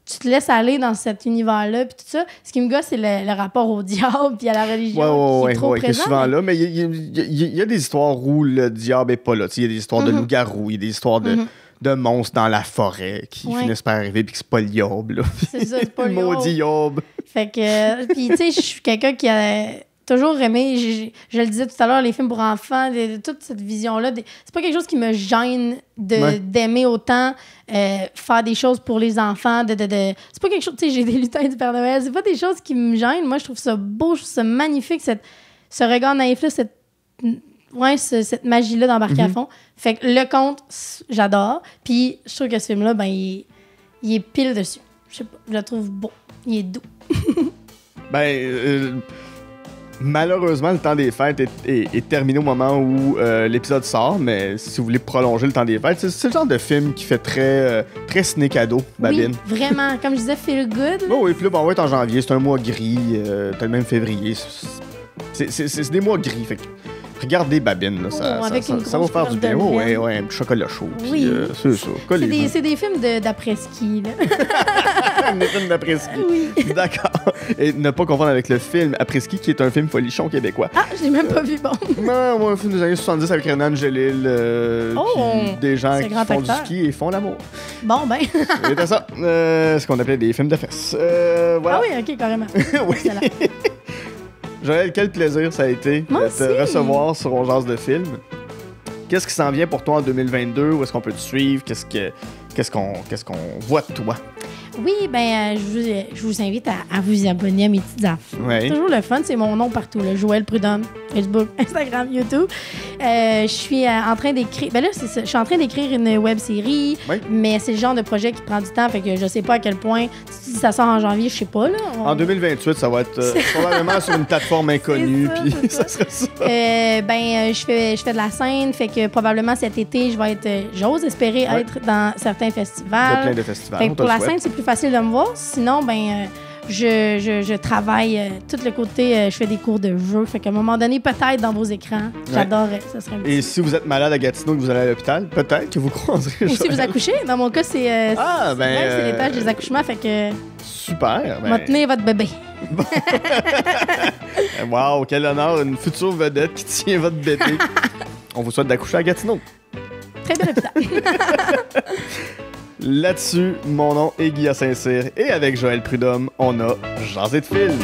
tu te laisses aller dans cet univers-là, puis tout ça. Ce qui me gosse, c'est le rapport au diable puis à la religion qui est trop présent. Qui est souvent là, mais il y a des histoires où le diable n'est pas là. Il y a des histoires de loups-garous, il y a des histoires de monstres dans la forêt qui finissent par arriver, puis que c'est pas le yob, là. C'est ça, c'est pas le maudit yob. Fait que... Puis, tu sais, je suis quelqu'un qui a... toujours aimé, je le disais tout à l'heure, les films pour enfants, toute cette vision-là. C'est pas quelque chose qui me gêne d'aimer autant faire des choses pour les enfants. C'est pas quelque chose, tu sais, j'ai des lutins du Père Noël, c'est pas des choses qui me gênent. Moi, je trouve ça beau, je trouve ça magnifique, ce regard naïf-là, cette magie-là d'embarquer à fond. Fait que le conte, j'adore. Puis je trouve que ce film-là, ben, il est pile dessus. Je sais pas, je le trouve beau. Il est doux. Malheureusement, le temps des fêtes est terminé au moment où l'épisode sort, mais si vous voulez prolonger le temps des fêtes, c'est le genre de film qui fait très ciné-cadeau, Babine. Oui, vraiment. Comme je disais, feel good. Oui, puis là, on va être en janvier, c'est un mois gris, peut-être même février. C'est des mois gris, fait que Regardez Babine, là, ça va faire du bien. Oh, ouais, un petit chocolat chaud. Oui. C'est ça. C'est des films d'après-ski, là. Des films d'après-ski. Oui. D'accord. Et ne pas confondre avec le film Après-ski, qui est un film folichon québécois. Ah, je l'ai même pas vu, bon. Non, moi, un film des années 70 avec Renan Angelil, puis des gens qui font du ski et font l'amour. Bon, ben. C'était ça. Ce qu'on appelait des films de fesses. Voilà. Ah oui, ok, carrément. Oui. Joël, quel plaisir ça a été de te recevoir sur On Jase de Film. Qu'est-ce qui s'en vient pour toi en 2022? Où est-ce qu'on peut te suivre? Qu'est-ce qu'on voit de toi? Oui, ben, je vous invite à vous abonner à mes petites affaires. Ouais. C'est toujours le fun, c'est mon nom partout, là. Joël Prudhomme, Facebook, Instagram, YouTube. Je suis en train d'écrire. Ben là, c'est ça. Je suis en train d'écrire une web série, mais c'est le genre de projet qui prend du temps, fait que je sais pas à quel point. Si ça sort en janvier, je sais pas, là. En 2028, ça va être probablement sur une plateforme inconnue, puis ça sera ça. Je fais de la scène, fait que probablement cet été, je vais être. J'ose espérer être dans certains festivals. Il y a plein de festivals. Fait que pour la scène, c'est plus facile de me voir. Sinon, je travaille tout le côté, je fais des cours de jeu. Fait qu'à un moment donné, peut-être dans vos écrans, j'adorerais. Ça serait un petit... Et si vous êtes malade à Gatineau et que vous allez à l'hôpital, peut-être que vous croiserez. Ou si vous accouchez. Dans mon cas, c'est l'étage des accouchements. Fait que. Super. Maintenez votre bébé. Wow, quel honneur. Une future vedette qui tient votre bébé. On vous souhaite d'accoucher à Gatineau. Très bel hôpital. Là-dessus, mon nom est Guy Saint-Cyr et avec Joël Prudhomme, on a jasé de film.